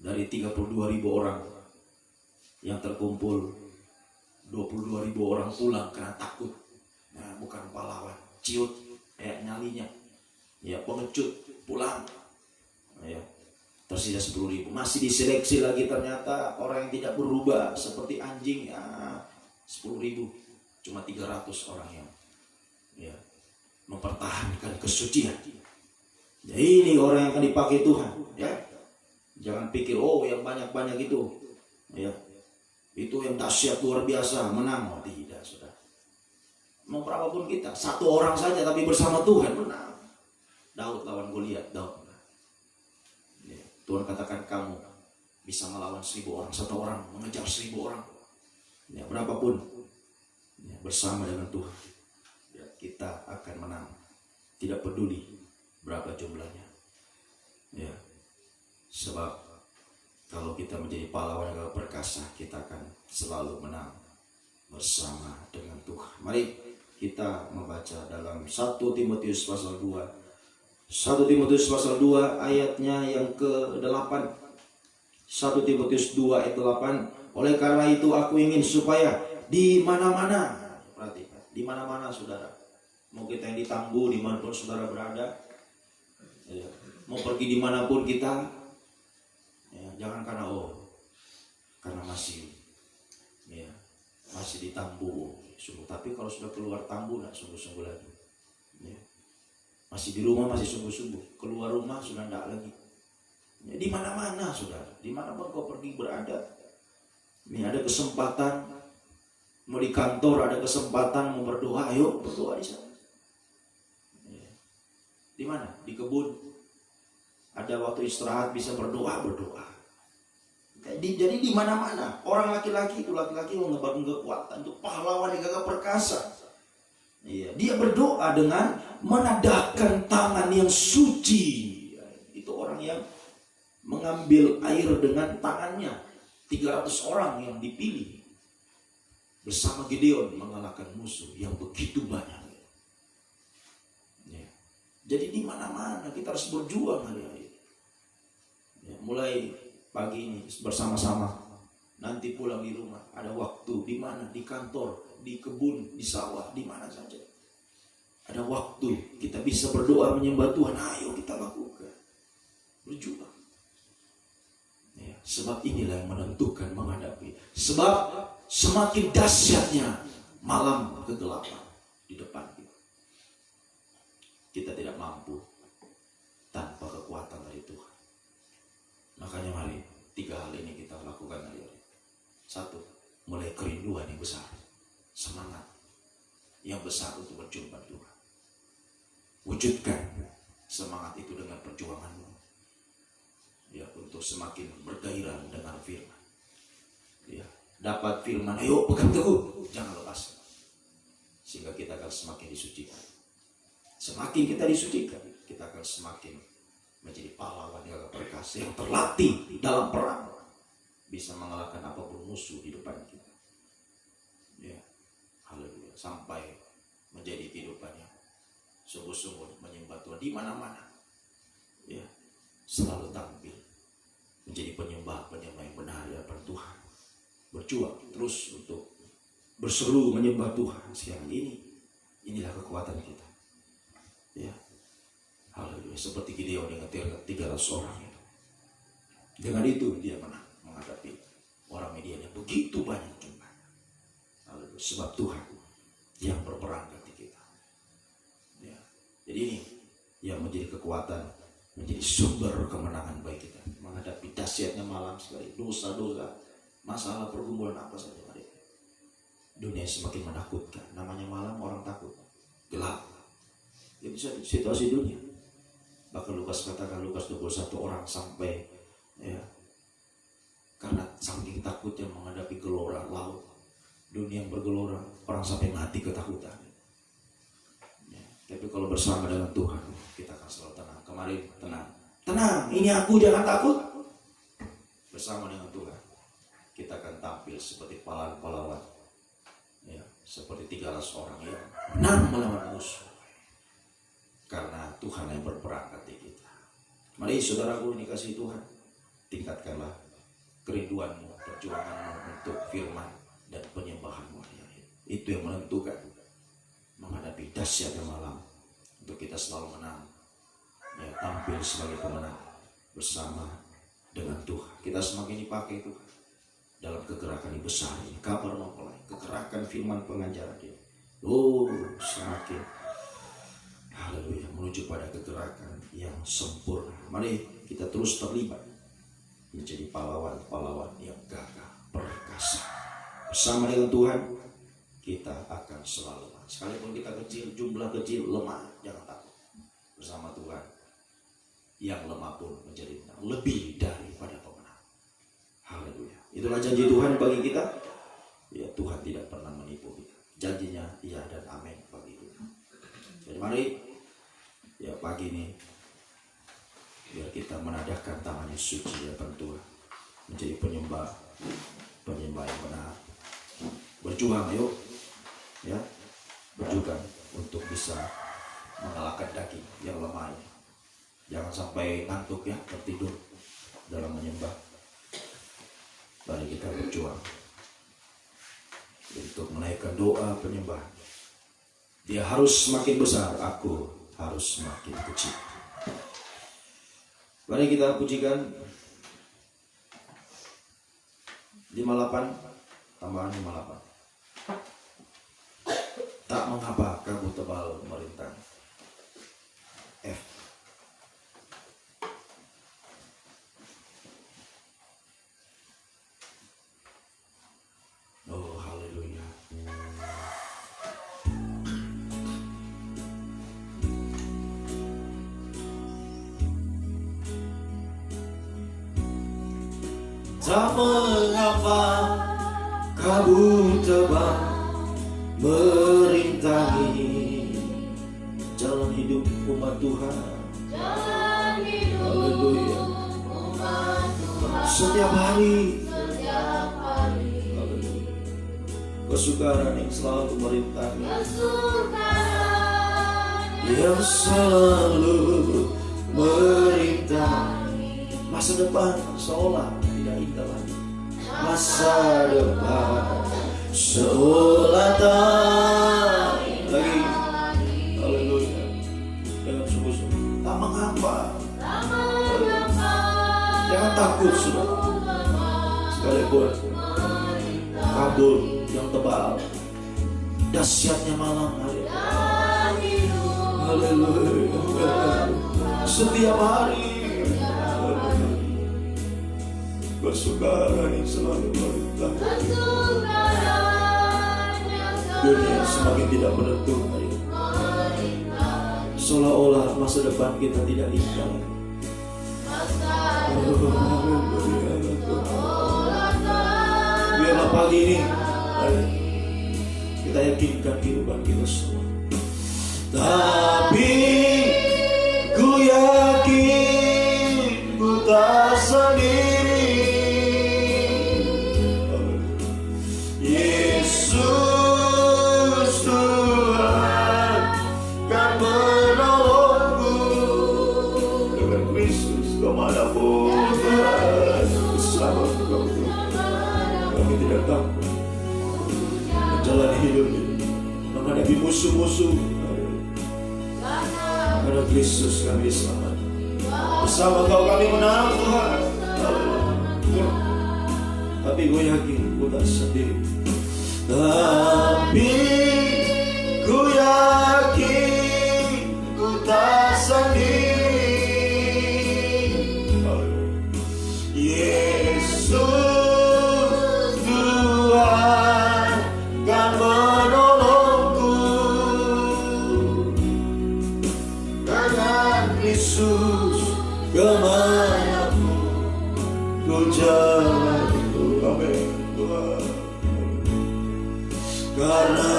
dari 32.000 orang yang terkumpul, 22.000 orang pulang karena takut. Nah, bukan pahlawan, ciut nyalinya ya, pengecut pulang ya, tersisa 10.000. Masih diseleksi lagi, ternyata orang yang tidak berubah seperti anjing ya, 10.000. Cuma 300 orang yang ya mempertahankan kesucian. Ya, ini orang yang akan dipakai Tuhan ya. Jangan pikir yang banyak-banyak itu ya, itu yang dahsyat luar biasa menang. Tidak, saudara. Mau berapapun kita, satu orang saja tapi bersama Tuhan menang. Daud lawan Goliat, Daud menang. Ya, Tuhan katakan kamu bisa melawan 1.000 orang, satu orang mengejar 1.000 orang. Ya, berapapun ya, bersama dengan Tuhan ya, kita akan menang. Tidak peduli berapa jumlahnya ya, sebab kalau kita menjadi pahlawan yang perkasa, kita akan selalu menang bersama dengan Tuhan. Mari kita membaca dalam 1 Timotius pasal 2. 1 Timotius pasal 2 ayatnya yang ke-8. 1 Timotius 2 ayat 8. Oleh karena itu aku ingin supaya di mana-mana, perhatikan, di mana-mana saudara, mau kita yang di Tangguh, dimanapun saudara berada ya, mau pergi dimanapun kita ya, jangan karena masih di Tambu sungguh. Tapi kalau sudah keluar Tambu, nak sungguh-sungguh lagi ya. Masih di rumah masih sungguh-sungguh, keluar rumah sudah tidak lagi ya. Di mana-mana saudara, dimanapun kau pergi berada, ini ada kesempatan. Mau di kantor ada kesempatan mau berdoa, ayo berdoa di sana. Di mana? Di kebun. Ada waktu istirahat bisa berdoa. Jadi di mana-mana orang laki-laki yang ngebangun kekuatan, itu pahlawan yang gagah perkasa. Iya, dia berdoa dengan menadahkan tangan yang suci. Itu orang yang mengambil air dengan tangannya. 300 orang yang dipilih bersama Gideon mengalahkan musuh yang begitu banyak. Jadi di mana-mana kita harus berjuang hari-hari. Ya, mulai pagi ini bersama-sama, nanti pulang di rumah ada waktu, di mana, di kantor, di kebun, di sawah, di mana saja. Ada waktu kita bisa berdoa menyembah Tuhan. Ayo kita lakukan, berjuang. Sebab inilah yang menentukan menghadapi. Sebab semakin dahsyatnya malam kegelapan di depan kita. Kita tidak mampu tanpa kekuatan dari Tuhan. Makanya mari 3 hal ini kita lakukan hari ini. 1, mulai kerinduan yang besar. Semangat yang besar untuk berjumpa Tuhan. Wujudkan semangat itu dengan perjuanganmu. Ya, untuk semakin bergairah dengan firman. Ya, dapat firman, ayo pegang teguh, jangan lepas. Sehingga kita akan semakin disucikan. Semakin kita disucikan, kita akan semakin menjadi pahlawan yang perkasa, yang terlatih dalam perang, bisa mengalahkan apapun musuh di depan kita. Ya, haleluya, sampai menjadi kehidupannya sungguh-sungguh menyembah Tuhan di mana-mana. Ya, selalu tampil menjadi penyembah yang benar di hadapan Tuhan. Berjuang terus untuk berseru menyembah Tuhan. Sekarang inilah kekuatan kita. Ya, haleluya. Seperti Gideon dengan 300 orang itu. Dengan itu dia menang menghadapi orang Midian yang begitu banyak jumlahnya. Haleluya. Sebab Tuhan yang berperang ganti kita. Ya. Jadi ini yang menjadi kekuatan, menjadi sumber kemenangan bagi kita menghadapi dahsyatnya malam sekali, dosa-dosa, masalah pergumulan apa saja. Dunia semakin menakutkan. Namanya malam, orang takut, gelap. Itu situasi dunia. Bahkan Lukas katakan, Lukas 21, orang sampai ya, karena saking takutnya menghadapi gelora laut, dunia yang bergelora, orang sampai mati ketakutan. Ya, tapi kalau bersama dengan Tuhan, kita akan selalu tenang. Kemarin tenang, ini aku, jangan takut. Bersama dengan Tuhan, kita akan tampil seperti pahlawan-pahlawan, ya, seperti 300 orang yang menang melawan musuh. Karena Tuhan yang berperang ganti kita. Mari saudaraku ini kasih Tuhan, tingkatkanlah kerinduanmu, perjuanganmu untuk firman dan penyembahanmu. Itu yang menentukan menghadapi dahsyatnya malam, untuk kita selalu menang, ya, tampil sebagai pemenang bersama dengan Tuhan. Kita semakin dipakai Tuhan dalam kegerakan yang besar ini, kabar mempelai, kegerakan firman pengajaran ini. Semakin haleluya menuju pada kegerakan yang sempurna. Mari kita terus terlibat menjadi pahlawan-pahlawan yang gagah perkasa. Bersama dengan Tuhan kita akan selalu menang. Sekalipun kita kecil, jumlah kecil, lemah, jangan takut. Bersama Tuhan yang lemah pun menjadi menang, lebih daripada pemenang. Haleluya. Itulah janji Tuhan bagi kita. Ya, Tuhan tidak pernah menipu kita. Janjinya iya dan amin bagi kita. Jadi mari ya pagi ini biar kita menadahkan tangannya suci di hadapan Tuhan, menjadi penyembah yang benar. Berjuang, ayo, ya, berjuang untuk bisa mengalahkan daging yang lemah ini. Jangan sampai ngantuk, ya, tertidur dalam menyembah. Mari kita berjuang untuk menaikkan doa penyembah. Dia harus semakin besar, aku harus semakin kecil. Mari kita pujikan 58, tambahan 58. Tak mengapa kabut tebal merintang. F. Oh, haleluya. Tak mengapa kabut tebal merintangi jalan hidup umat Tuhan. Haleluya. Setiap hari haleluya. Kesukaran yang selalu merintangi, yang selalu merintangi. Masa depan seolah tidak indah lagi. Masa depan seolah tak lagi. Haleluya. Dengan sungguh-sungguh, tak mengapa. Jangan takut, saudara. Sekalipun kabut yang tebal, dahsyatnya malam hari, haleluya, setiap hari kesukaran yang selalu merintah. Dunia semakin tidak menentu, seolah-olah masa depan kita tidak indah. Biarlah pagi ini kita yakinkan kehidupan kita semua. Tapi ku yakin ku tak sendiri. Yesus Tuhan kan menolongku. Dengan Kristus kemanapun Tuhan bersama Engkau, kami tidak takut menjalani hidup ini, menghadapi musuh-musuh. Karena Kristus kami diselamatkan. Bersama Kau kami menang Tuhan. Tapi gue yakin gue tak sendiri. Tapi ku yakin ku tak sendiri. Yesus Tuhan kan menolongku. Dengan Yesus kemanapun ku jalan. Amin Tuhan. Karena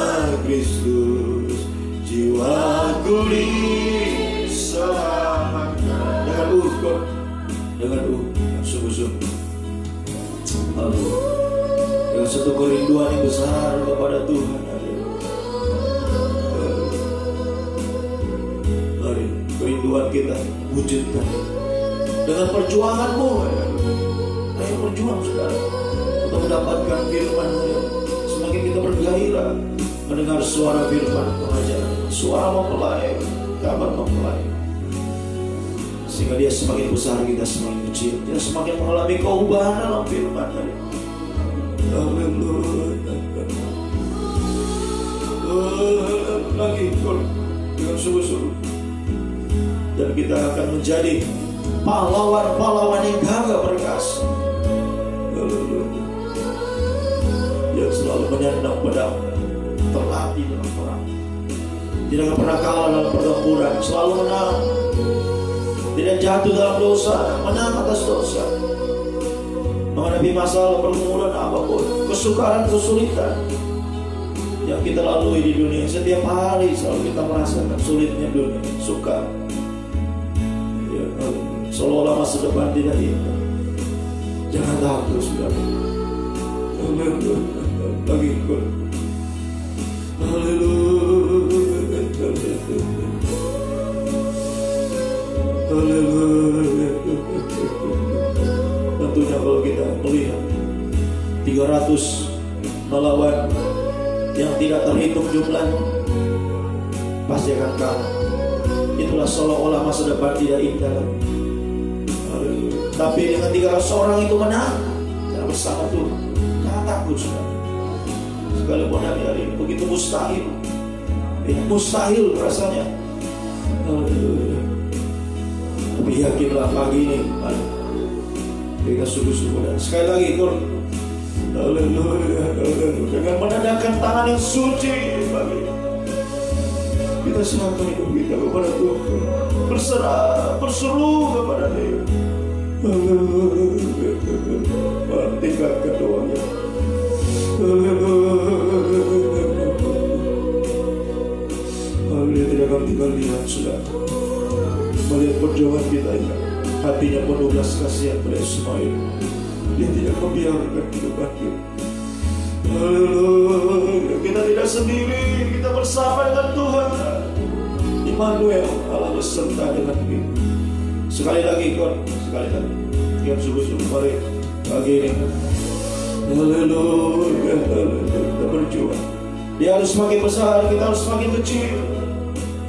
Kristus jiwaku diselamatkan. Dengan sungguh-sungguh. Dengan satu kerinduan yang besar kepada Tuhan. Mari kerinduan kita wujudkan dengan perjuanganmu. Ayo berjuang saudara untuk mendapatkan firman. Semakin kita bergairah mendengar suara firman pengajaran, suara mempelai, kabar mempelai, sehingga dia semakin besar, kita semakin kecil. Dia semakin mengalami perubahan dalam firman. Lagi dengan sungguh-sungguh, dan kita akan menjadi pahlawan-pahlawan yang gagah perkasa, yang selalu menyandang pedang, terlatih dalam perang, tidak pernah kalah dalam pertempuran, selalu menang, tidak jatuh dalam dosa, menang atas dosa, menghadapi masalah, pergumulan apapun, kesukaran, kesulitan yang kita lalui di dunia. Setiap hari selalu kita merasakan sulitnya dunia, sukar, seolah-olah masa depan tidak indah. Jangan takut saudara. Bagi ikut. Haleluya. Tentunya kalau kita melihat 300 melawan yang tidak terhitung jumlahnya, pasti akan kalah. Itulah seolah-olah masa depan tidak indah. Tapi dengan 300 orang itu menang, kita bersama Tuhan. Jangan takut saudara. Sekalipun hari-hari ini begitu mustahil, mustahil rasanya. Tapi yakinlah pagi ini, kita sungguh-sungguh. Dan sekali lagi, dengan menandakan tangan yang suci bagi kita serahkan hidup kita kepada Tuhan, berserah, berseru kepada Dia. Tinggalkan doanya. Dia tidak akan tinggal diam sudah. Melihat perjuangan kita ini, hatinya penuh belas kasihan pada semua ini. Dia tidak membiarkan kehidupan kita. Kita tidak sendiri, kita bersama dengan Tuhan. Immanuel, Allah beserta dengan kita. Sekali lagi, sekali lagi. Yang sungguh-sungguh mari pagi ini. Haleluya, kita berjuang. Dia harus semakin besar, kita harus semakin kecil.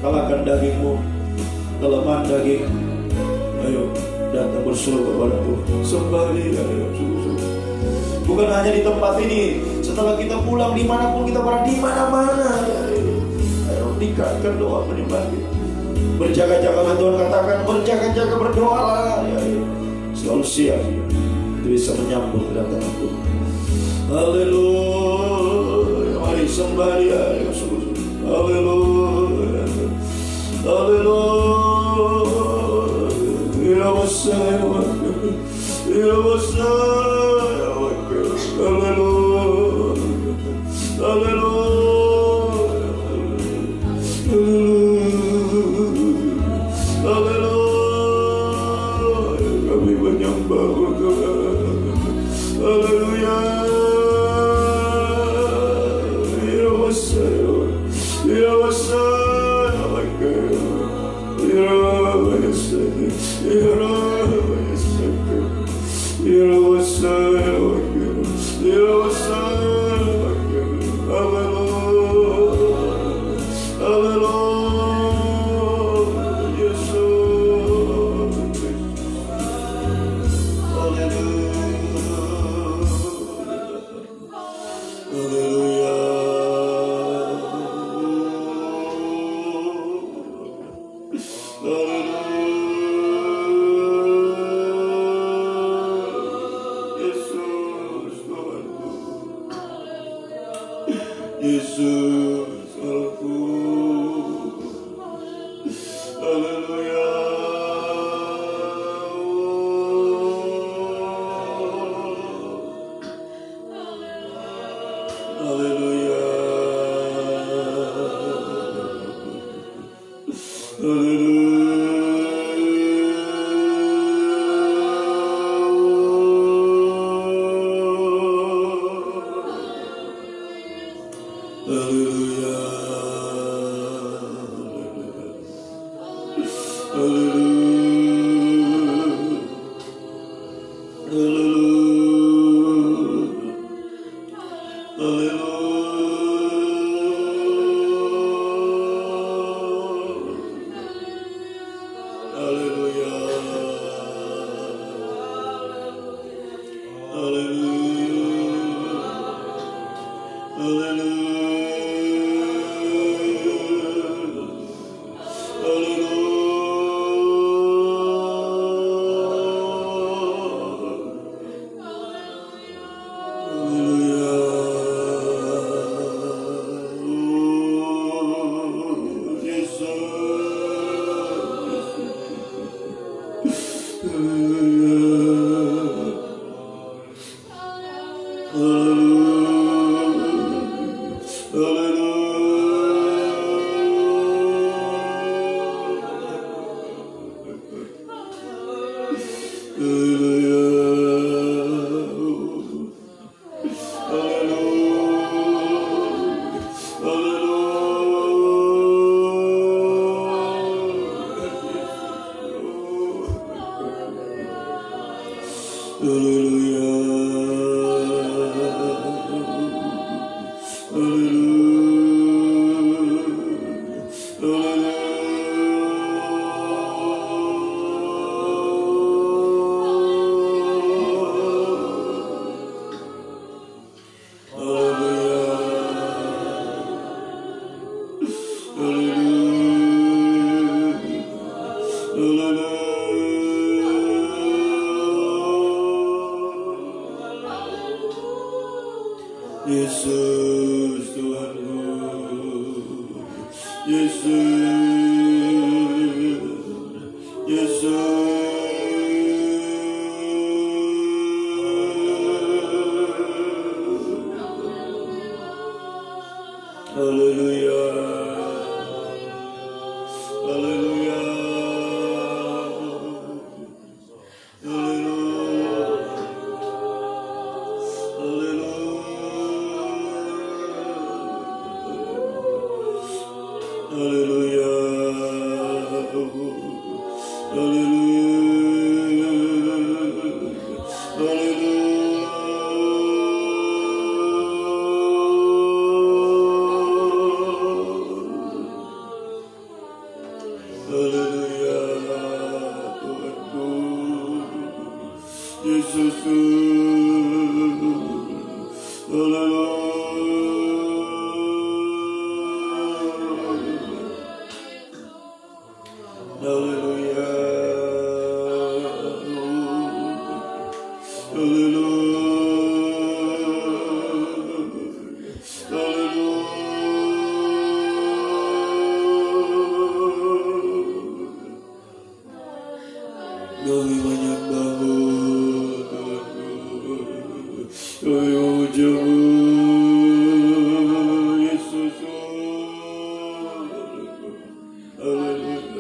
Kalahkan dagingmu, kelemahan daging. Ayo, datang berseru kepada Tuhan. Sembah Dia, sungguh-sungguh. Bukan hanya di tempat ini, setelah kita pulang dimanapun kita berada, di mana-mana. Ayo tingkatkan doa menyembah kita. Berjaga-jagalah, Tuhan katakan, berjaga-jaga, berdoalah. Selalu siap, itu bisa menyambut kedatangan Tuhan. Haleluya, mari sembah Dia, sungguh-sungguh. Haleluya, haleluya. Ya Messiah, ya Messiah, haleluya, haleluya, haleluya. Kami menyembah Tuhan. Haleluya. Ya Messiah, ya Messiah, ya Messiah, ya Yesus, aku, haleluya, haleluya, haleluya, Yesus Tuhanku, Yesus, Yesus, haleluya, haleluya, haleluya, haleluya, Tuhanku. Yesus, haleluya, kami banyak bangun, kami memujamu, Yesus, haleluya,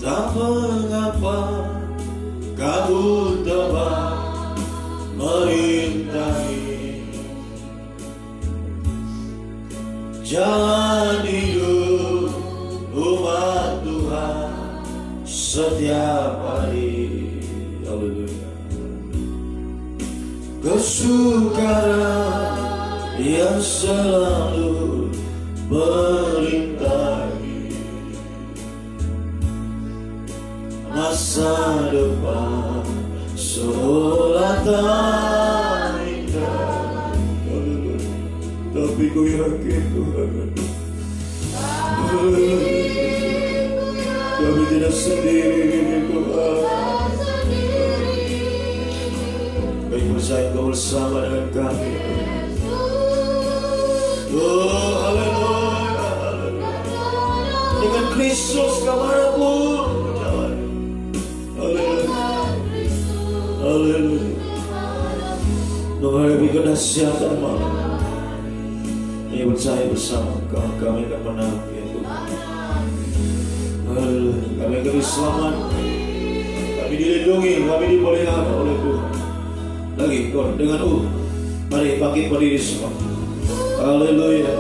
tak mengapa kabut tebal merintangi jalan hidup umat Tuhan setiap hari. Haleluya. Kesukaran yang selalu merintangi masa depan seolah tak indah, tapi ku yakin Tuhan kami tidak sendiri Tuhan. Kami percaya Kau bersama dengan kami. Oh haleluya, dengan Kristus kemanapun. Haleluya. Menghadapi kedahsyatan malam ini, percaya bersama Engkau kami akan menang ya Tuhan. Haleluya. Kami akan diselamatkan, kami dilindungi, kami dipelihara oleh Tuhan. Lagi kor dengan mari bangkit berdiri semua. Haleluya.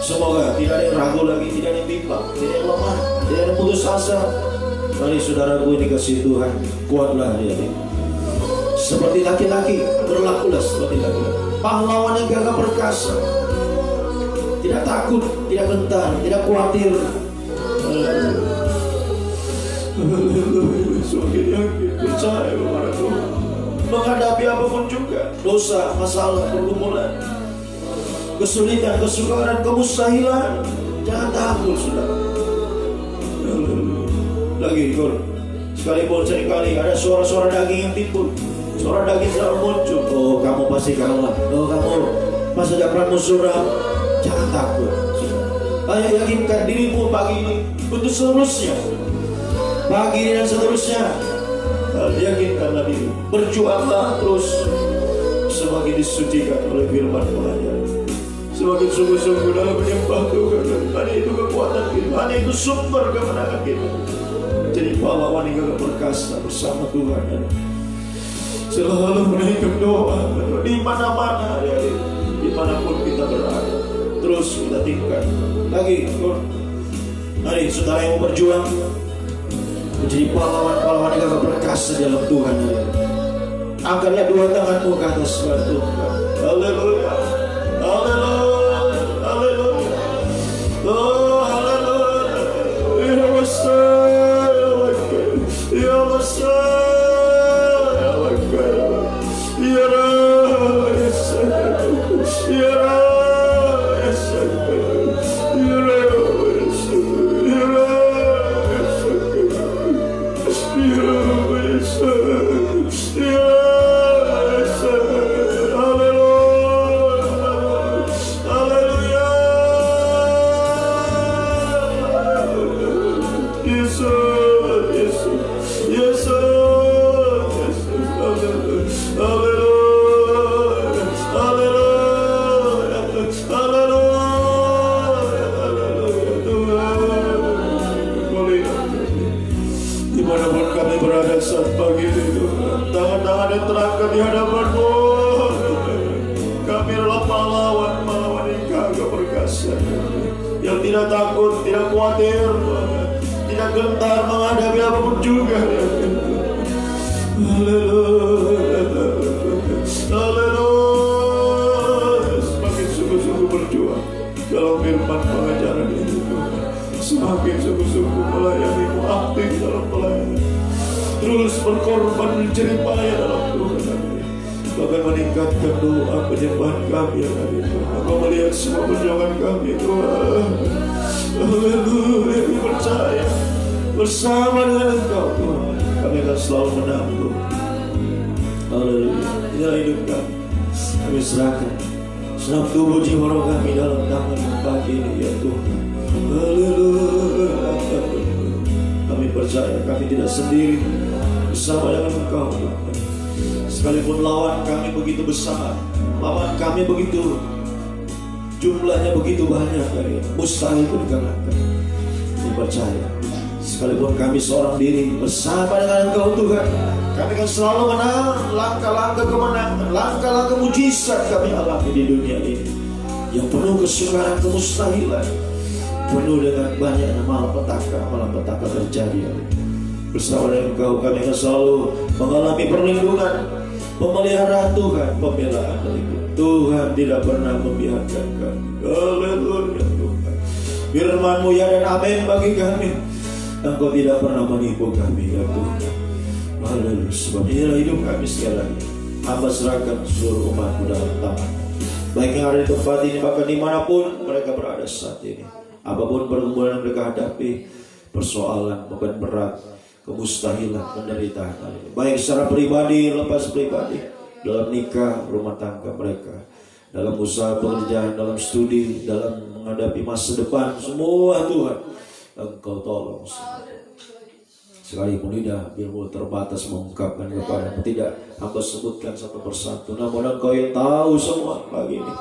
Semoga tidak ada yang ragu lagi, tidak ada yang bimbang, tidak ada yang lemah, tidak ada yang putus asa. Mari saudaraku ini kasih Tuhan, kuatlah dia. Seperti laki-laki, berlakulah seperti laki-laki. Pahlawan yang gagah perkasa, tidak takut, tidak gentar, tidak khawatir. Semakin yakin, percaya kepada Tuhan. Menghadapi apapun juga, dosa, masalah, pergumulan, kesulitan, kesukaran, kemustahilan, jangan takut, saudara. Lagi, sekalipun seringkali ada suara-suara daging yang timbul, suara daging selalu muncul. Oh, kamu pasti kalah. Oh, kamu masa depanmu suram. Jangan takut. Hanya yakinkan dirimu pagi ini untuk seterusnya, pagi ini dan seterusnya. Yakinkanlah diri, berjuanglah terus, semakin disucikan oleh firman pengajar, semakin sungguh-sungguh dalam menyembah Tuhan. Hanya itu kekuatan kita, hanya itu sumber kemenangan kita. Jadi pahlawan yang gagah perkasa bersama Tuhan, dan selalu menaikkan doa di mana-mana, dimanapun kita berada. Terus kita tingkat lagi. Mari saudara yang mau berjuang menjadi pahlawan-pahlawan yang gagah perkasa dalam Tuhan. Angkatlah dua tanganmu ke atas Tuhan. Haleluya, haleluya, haleluya. Oh, haleluya. Ya Messiah, ya Messiah, ya Messiah, ya Messiah, ya terangkan di hadapan-Mu. Kami adalah pahlawan-pahlawan yang gagah perkasa, yang tidak takut, tidak khawatir, tidak gentar menghadapi apapun juga. Haleluya, haleluya. Semakin sungguh-sungguh berjuang dalam firman pengajaran itu, semakin sungguh-sungguh melayani-Mu, aktif dalam pelayanan, terus berkorban menjadi payah dalam Tuhan. Bahkan meningkatkan doa penyembahan kami yang ada. Engkau melihat semua perjuangan kami, Tuhan. Haleluya, kami percaya bersama dengan Engkau, Tuhan, kami akan selalu menang, Tuhan. Haleluya. Inilah hidup kami, kami serahkan senam tubuh jiwa roh kami dalam tangan pagi ini, ya Tuhan. Haleluya. Kami percaya kami tidak sendiri, bersama dengan Engkau, Tuhan. Sekalipun lawan kami begitu besar, lawan kami begitu jumlahnya begitu banyak, mustahil itu dikalahkan. Kami percaya sekalipun kami seorang diri, bersama dengan Engkau, Tuhan, kami akan selalu menang. Langkah-langkah kemenangan, langkah-langkah mujizat kami alami di dunia ini yang penuh kesukaran, kemustahilan, penuh dengan banyak malapetaka terjadi. Bersama dengan Engkau kami akan selalu mengalami perlindungan, pemeliharaan Tuhan, pembelaan dari Tuhan tidak pernah membiarkan kami. Haleluya, Tuhan. Firman-Mu ya dan amin bagi kami. Engkau tidak pernah menipu kami, ya Tuhan. Haleluya. Sebab inilah hidup kami sekali lagi. Hamba serahkan seluruh umat-Mu dalam tangan, baik yang ada di tempat ini, bahkan dimanapun mereka berada saat ini. Apapun pergumulan yang mereka hadapi, persoalan, beban berat, kemustahilan, penderitaan, baik secara pribadi, lepas pribadi, dalam nikah, rumah tangga mereka, dalam usaha pekerjaan, dalam studi, dalam menghadapi masa depan, semua Tuhan Engkau tolong. Sekalipun lidah ilmu terbatas mengungkapkan kepadamu, tidak hamba sebutkan satu persatu, namun Engkau yang tahu semua pagi ini.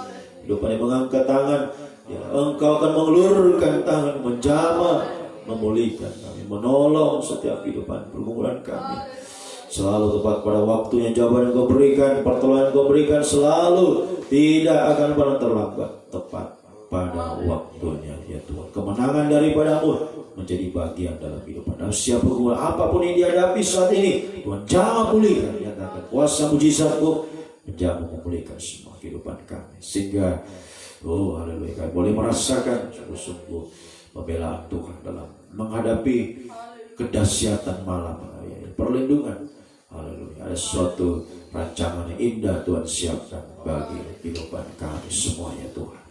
Hidup ini mengangkat tangan, ya, Engkau akan mengulurkan tangan, menjamah, memulihkan kami, menolong setiap kehidupan pergumulan kami. Selalu tepat pada waktunya jawaban yang Kau berikan, pertolongan yang Kau berikan selalu tidak akan pernah terlambat, tepat pada waktunya ya Tuhan. Kemenangan daripadamu menjadi bagian dalam kehidupan. Dan siapa apapun yang dihadapi saat ini, Tuhan jamah pulihkan. Nyatakan kuasa mujizatmu menjamah memulihkan semua kehidupan kami. Sehingga haleluya, kami boleh merasakan sungguh-sungguh pembelaan Tuhan dalam menghadapi kedahsyatan malam, perlindungan. Haleluya, ada suatu rancangan yang indah Tuhan siapkan bagi kehidupan kami semua ya Tuhan.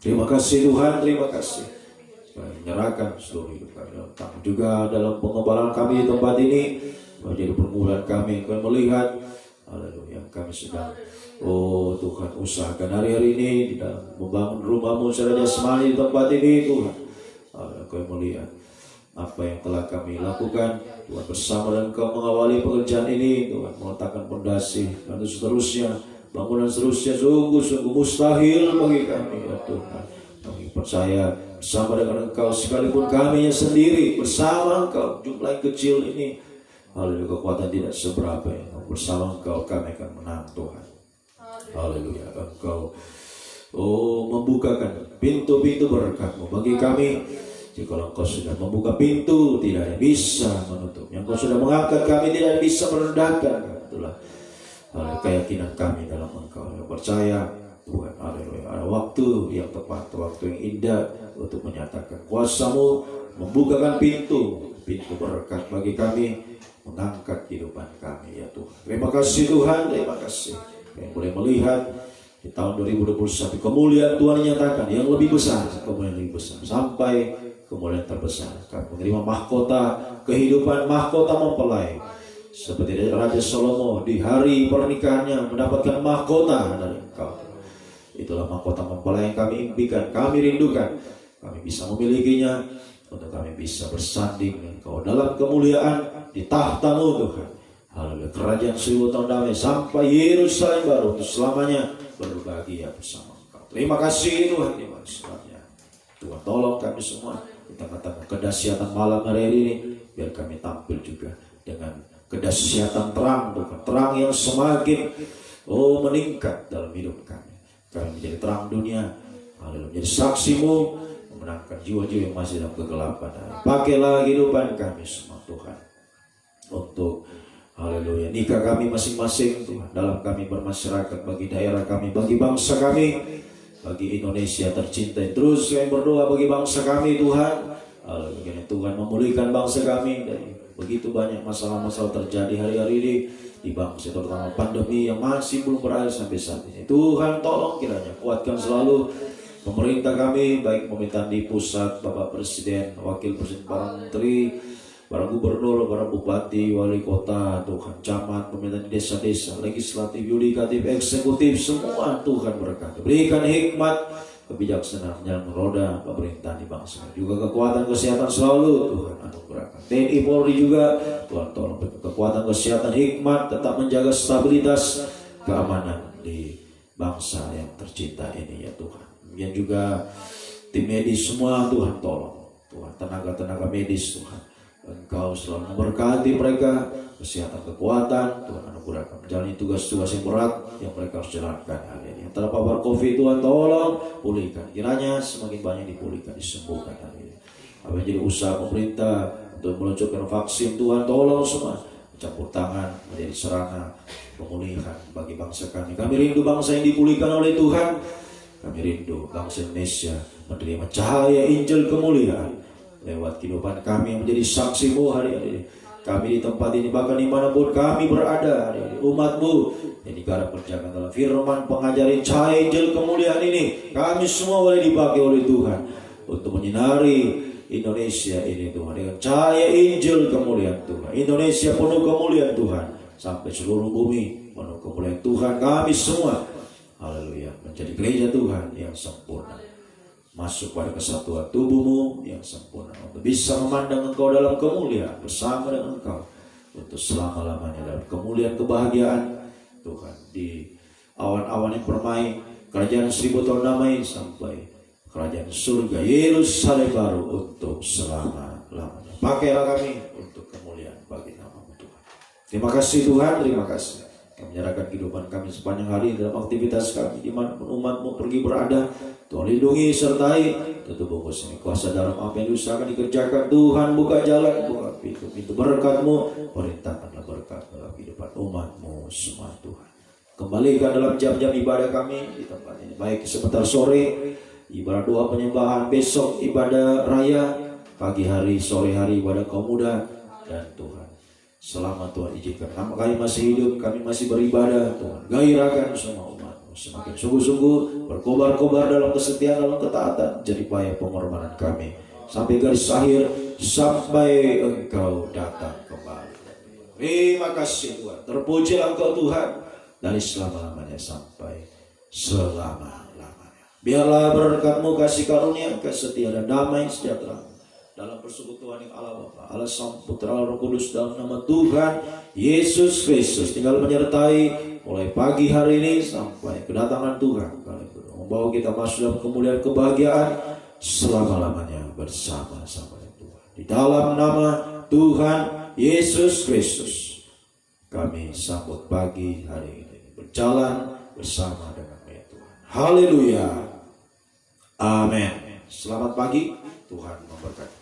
Terima kasih Tuhan, terima kasih. Kami menyerahkan seluruh hidup kami dalam tangan juga dalam pengembalaan kami di tempat ini. Menjadi permulaan kami melihat, haleluya, kami sedang Tuhan usahakan hari-hari ini di dalam membangun rumahmu secara jasmani di tempat ini Tuhan. Kami melihat apa yang telah kami lakukan Tuhan, bersama dan Engkau mengawali pekerjaan ini Tuhan, meletakkan pondasi dan seterusnya, bangunan seterusnya sungguh-sungguh mustahil bagi kami ya Tuhan. Kami percaya bersama dengan Engkau, sekalipun kami sendiri bersama Engkau, jumlah yang kecil ini, haleluya, kekuatan tidak seberapa ya. Bersama Engkau kami akan menang Tuhan. Haleluya, Engkau membukakan pintu-pintu berkat-Mu bagi kami. Jika Engkau sudah membuka pintu, tidak ada yang bisa menutupnya. Engkau sudah mengangkat kami, tidak ada yang bisa merendahkan. Itulah keyakinan kami dalam Engkau. Yang percaya Tuhan, haleluya, ada waktu yang tepat, waktu yang indah untuk menyatakan kuasa-Mu, membukakan pintu berkat bagi kami, mengangkat kehidupan kami ya Tuhan. Terima kasih Tuhan, terima kasih. Yang boleh melihat di tahun 2021 kemuliaan Tuhan nyatakan yang lebih besar, kemuliaan lebih besar, sampai kemuliaan terbesar. Kami menerima mahkota kehidupan, mahkota mempelai, seperti Raja Salomo di hari pernikahannya mendapatkan mahkota dari Engkau. Itulah mahkota mempelai yang kami impikan, kami rindukan. Kami bisa memilikinya untuk kami bisa bersanding dengan Engkau dalam kemuliaan di tahta-Mu Tuhan. Haleluya, kerajaan 1000 tahun damai sampai Yerusalem baru untuk selamanya berbahagia bersama Engkau. Terima kasih Tuhan, terima kasih Tuhan. Tolong kami semua di tengah-tengah kedahsyatan malam hari ini, biar kami tampil juga dengan kedahsyatan terang Tuhan, terang yang semakin meningkat dalam hidup kami. Kami menjadi terang dunia, haleluya, menjadi saksi-Mu, memenangkan jiwa-jiwa yang masih dalam kegelapan. Pakailah kehidupan kami semua Tuhan, untuk haleluya nikah kami masing-masing Tuhan, dalam kami bermasyarakat, bagi daerah kami, bagi bangsa kami, bagi Indonesia tercinta. Terus kami berdoa bagi bangsa kami Tuhan, haleluya, Tuhan memulihkan bangsa kami dari begitu banyak masalah-masalah terjadi hari-hari ini di bangsa, terutama pandemi yang masih belum berakhir sampai saat ini. Tuhan tolong kiranya kuatkan selalu pemerintah kami, baik pemerintahan di pusat, Bapak Presiden, Wakil Presiden, para menteri, para gubernur, para bupati, wali kota, Tuhan, camat, pemerintahan di desa-desa, legislatif, yudikatif, eksekutif, semua Tuhan berkati. Berikan hikmat, kebijaksanaan jalan roda pemerintahan di bangsa. Juga kekuatan kesehatan selalu Tuhan anugerahkan. TNI Polri juga Tuhan tolong kekuatan kesehatan, hikmat, tetap menjaga stabilitas keamanan di bangsa yang tercinta ini ya Tuhan. Yang juga tim medis semua Tuhan tolong, Tuhan, tenaga-tenaga medis Tuhan, Engkau selalu memberkati mereka, kesehatan, kekuatan, Tuhan anugerahkan menjalani tugas-tugas yang berat yang mereka harus jalankan hari ini. Yang terpapar COVID, Tuhan tolong pulihkan, kiranya semakin banyak dipulihkan, disembuhkan hari ini. Apa yang jadi usaha pemerintah untuk meluncurkan vaksin, Tuhan tolong semua campur tangan menjadi sarana pemulihan bagi bangsa kami. Kami rindu bangsa yang dipulihkan oleh Tuhan. Kami rindu bangsa Indonesia menerima cahaya Injil kemuliaan lewat kehidupan kami yang menjadi saksi-Mu hari ini. Kami di tempat ini, bahkan dimanapun kami berada hari ini, umat-Mu yang digarap berjalan dalam firman, pengajarin cahaya Injil kemuliaan ini, kami semua boleh dipakai oleh Tuhan untuk menyinari Indonesia ini Tuhan dengan cahaya Injil kemuliaan Tuhan. Indonesia penuh kemuliaan Tuhan, sampai seluruh bumi penuh kemuliaan Tuhan. Kami semua, haleluya, menjadi gereja Tuhan yang sempurna, masuk pada kesatuan tubuh-Mu yang sempurna, untuk bisa memandang Engkau dalam kemuliaan bersama dengan Engkau untuk selama-lamanya dalam kemuliaan kebahagiaan Tuhan, di awan-awan yang permai kerajaan 1000 tahun damai sampai kerajaan surga Yerusalem baru untuk selama-lamanya. Pakailah kami untuk kemuliaan bagi nama-Mu Tuhan. Terima kasih Tuhan, terima kasih. Kami menyerahkan kehidupan kami sepanjang hari dalam aktivitas kami, dimanapun umat-Mu pergi berada. Tuhan lindungi, sertai, tutup bungkus ini kuasa dalam apa yang diusahakan dikerjakan. Tuhan buka jalan, buka pintu berkat-Mu, perintahkanlah berkat dalam kehidupan umat-Mu semua Tuhan. Kembalikan dalam jam-jam ibadah kami di tempat ini, baik sebentar sore ibadah doa penyembahan, besok ibadah raya, pagi hari, sore hari ibadah kaum muda. Dan Tuhan, selama Tuhan izinkan kami masih hidup, kami masih beribadah, Tuhan gairahkan semua umat-Mu semakin sungguh-sungguh berkobar-kobar dalam kesetiaan, dalam ketaatan, jadi upaya pengorbanan kami sampai garis akhir, sampai Engkau datang kembali. Terima kasih Tuhan, terpujilah Engkau Tuhan dari selama-lamanya sampai selama-lamanya. Biarlah berkat-Mu, kasih karunia, kesetiaan dan damai sejahtera dalam persekutuan yang Allah Bapa, Allah Sang Putra, Allah Roh Kudus, dalam nama Tuhan Yesus Kristus tinggal menyertai mulai pagi hari ini sampai kedatangan Tuhan kali kedua, membawa kita masuk dalam kemuliaan kebahagiaan selama-lamanya bersama-sama dengan Tuhan. Di dalam nama Tuhan Yesus Kristus kami sambut pagi hari ini, berjalan bersama dengan Tuhan. Haleluya. Amin. Selamat pagi, Tuhan memberkati.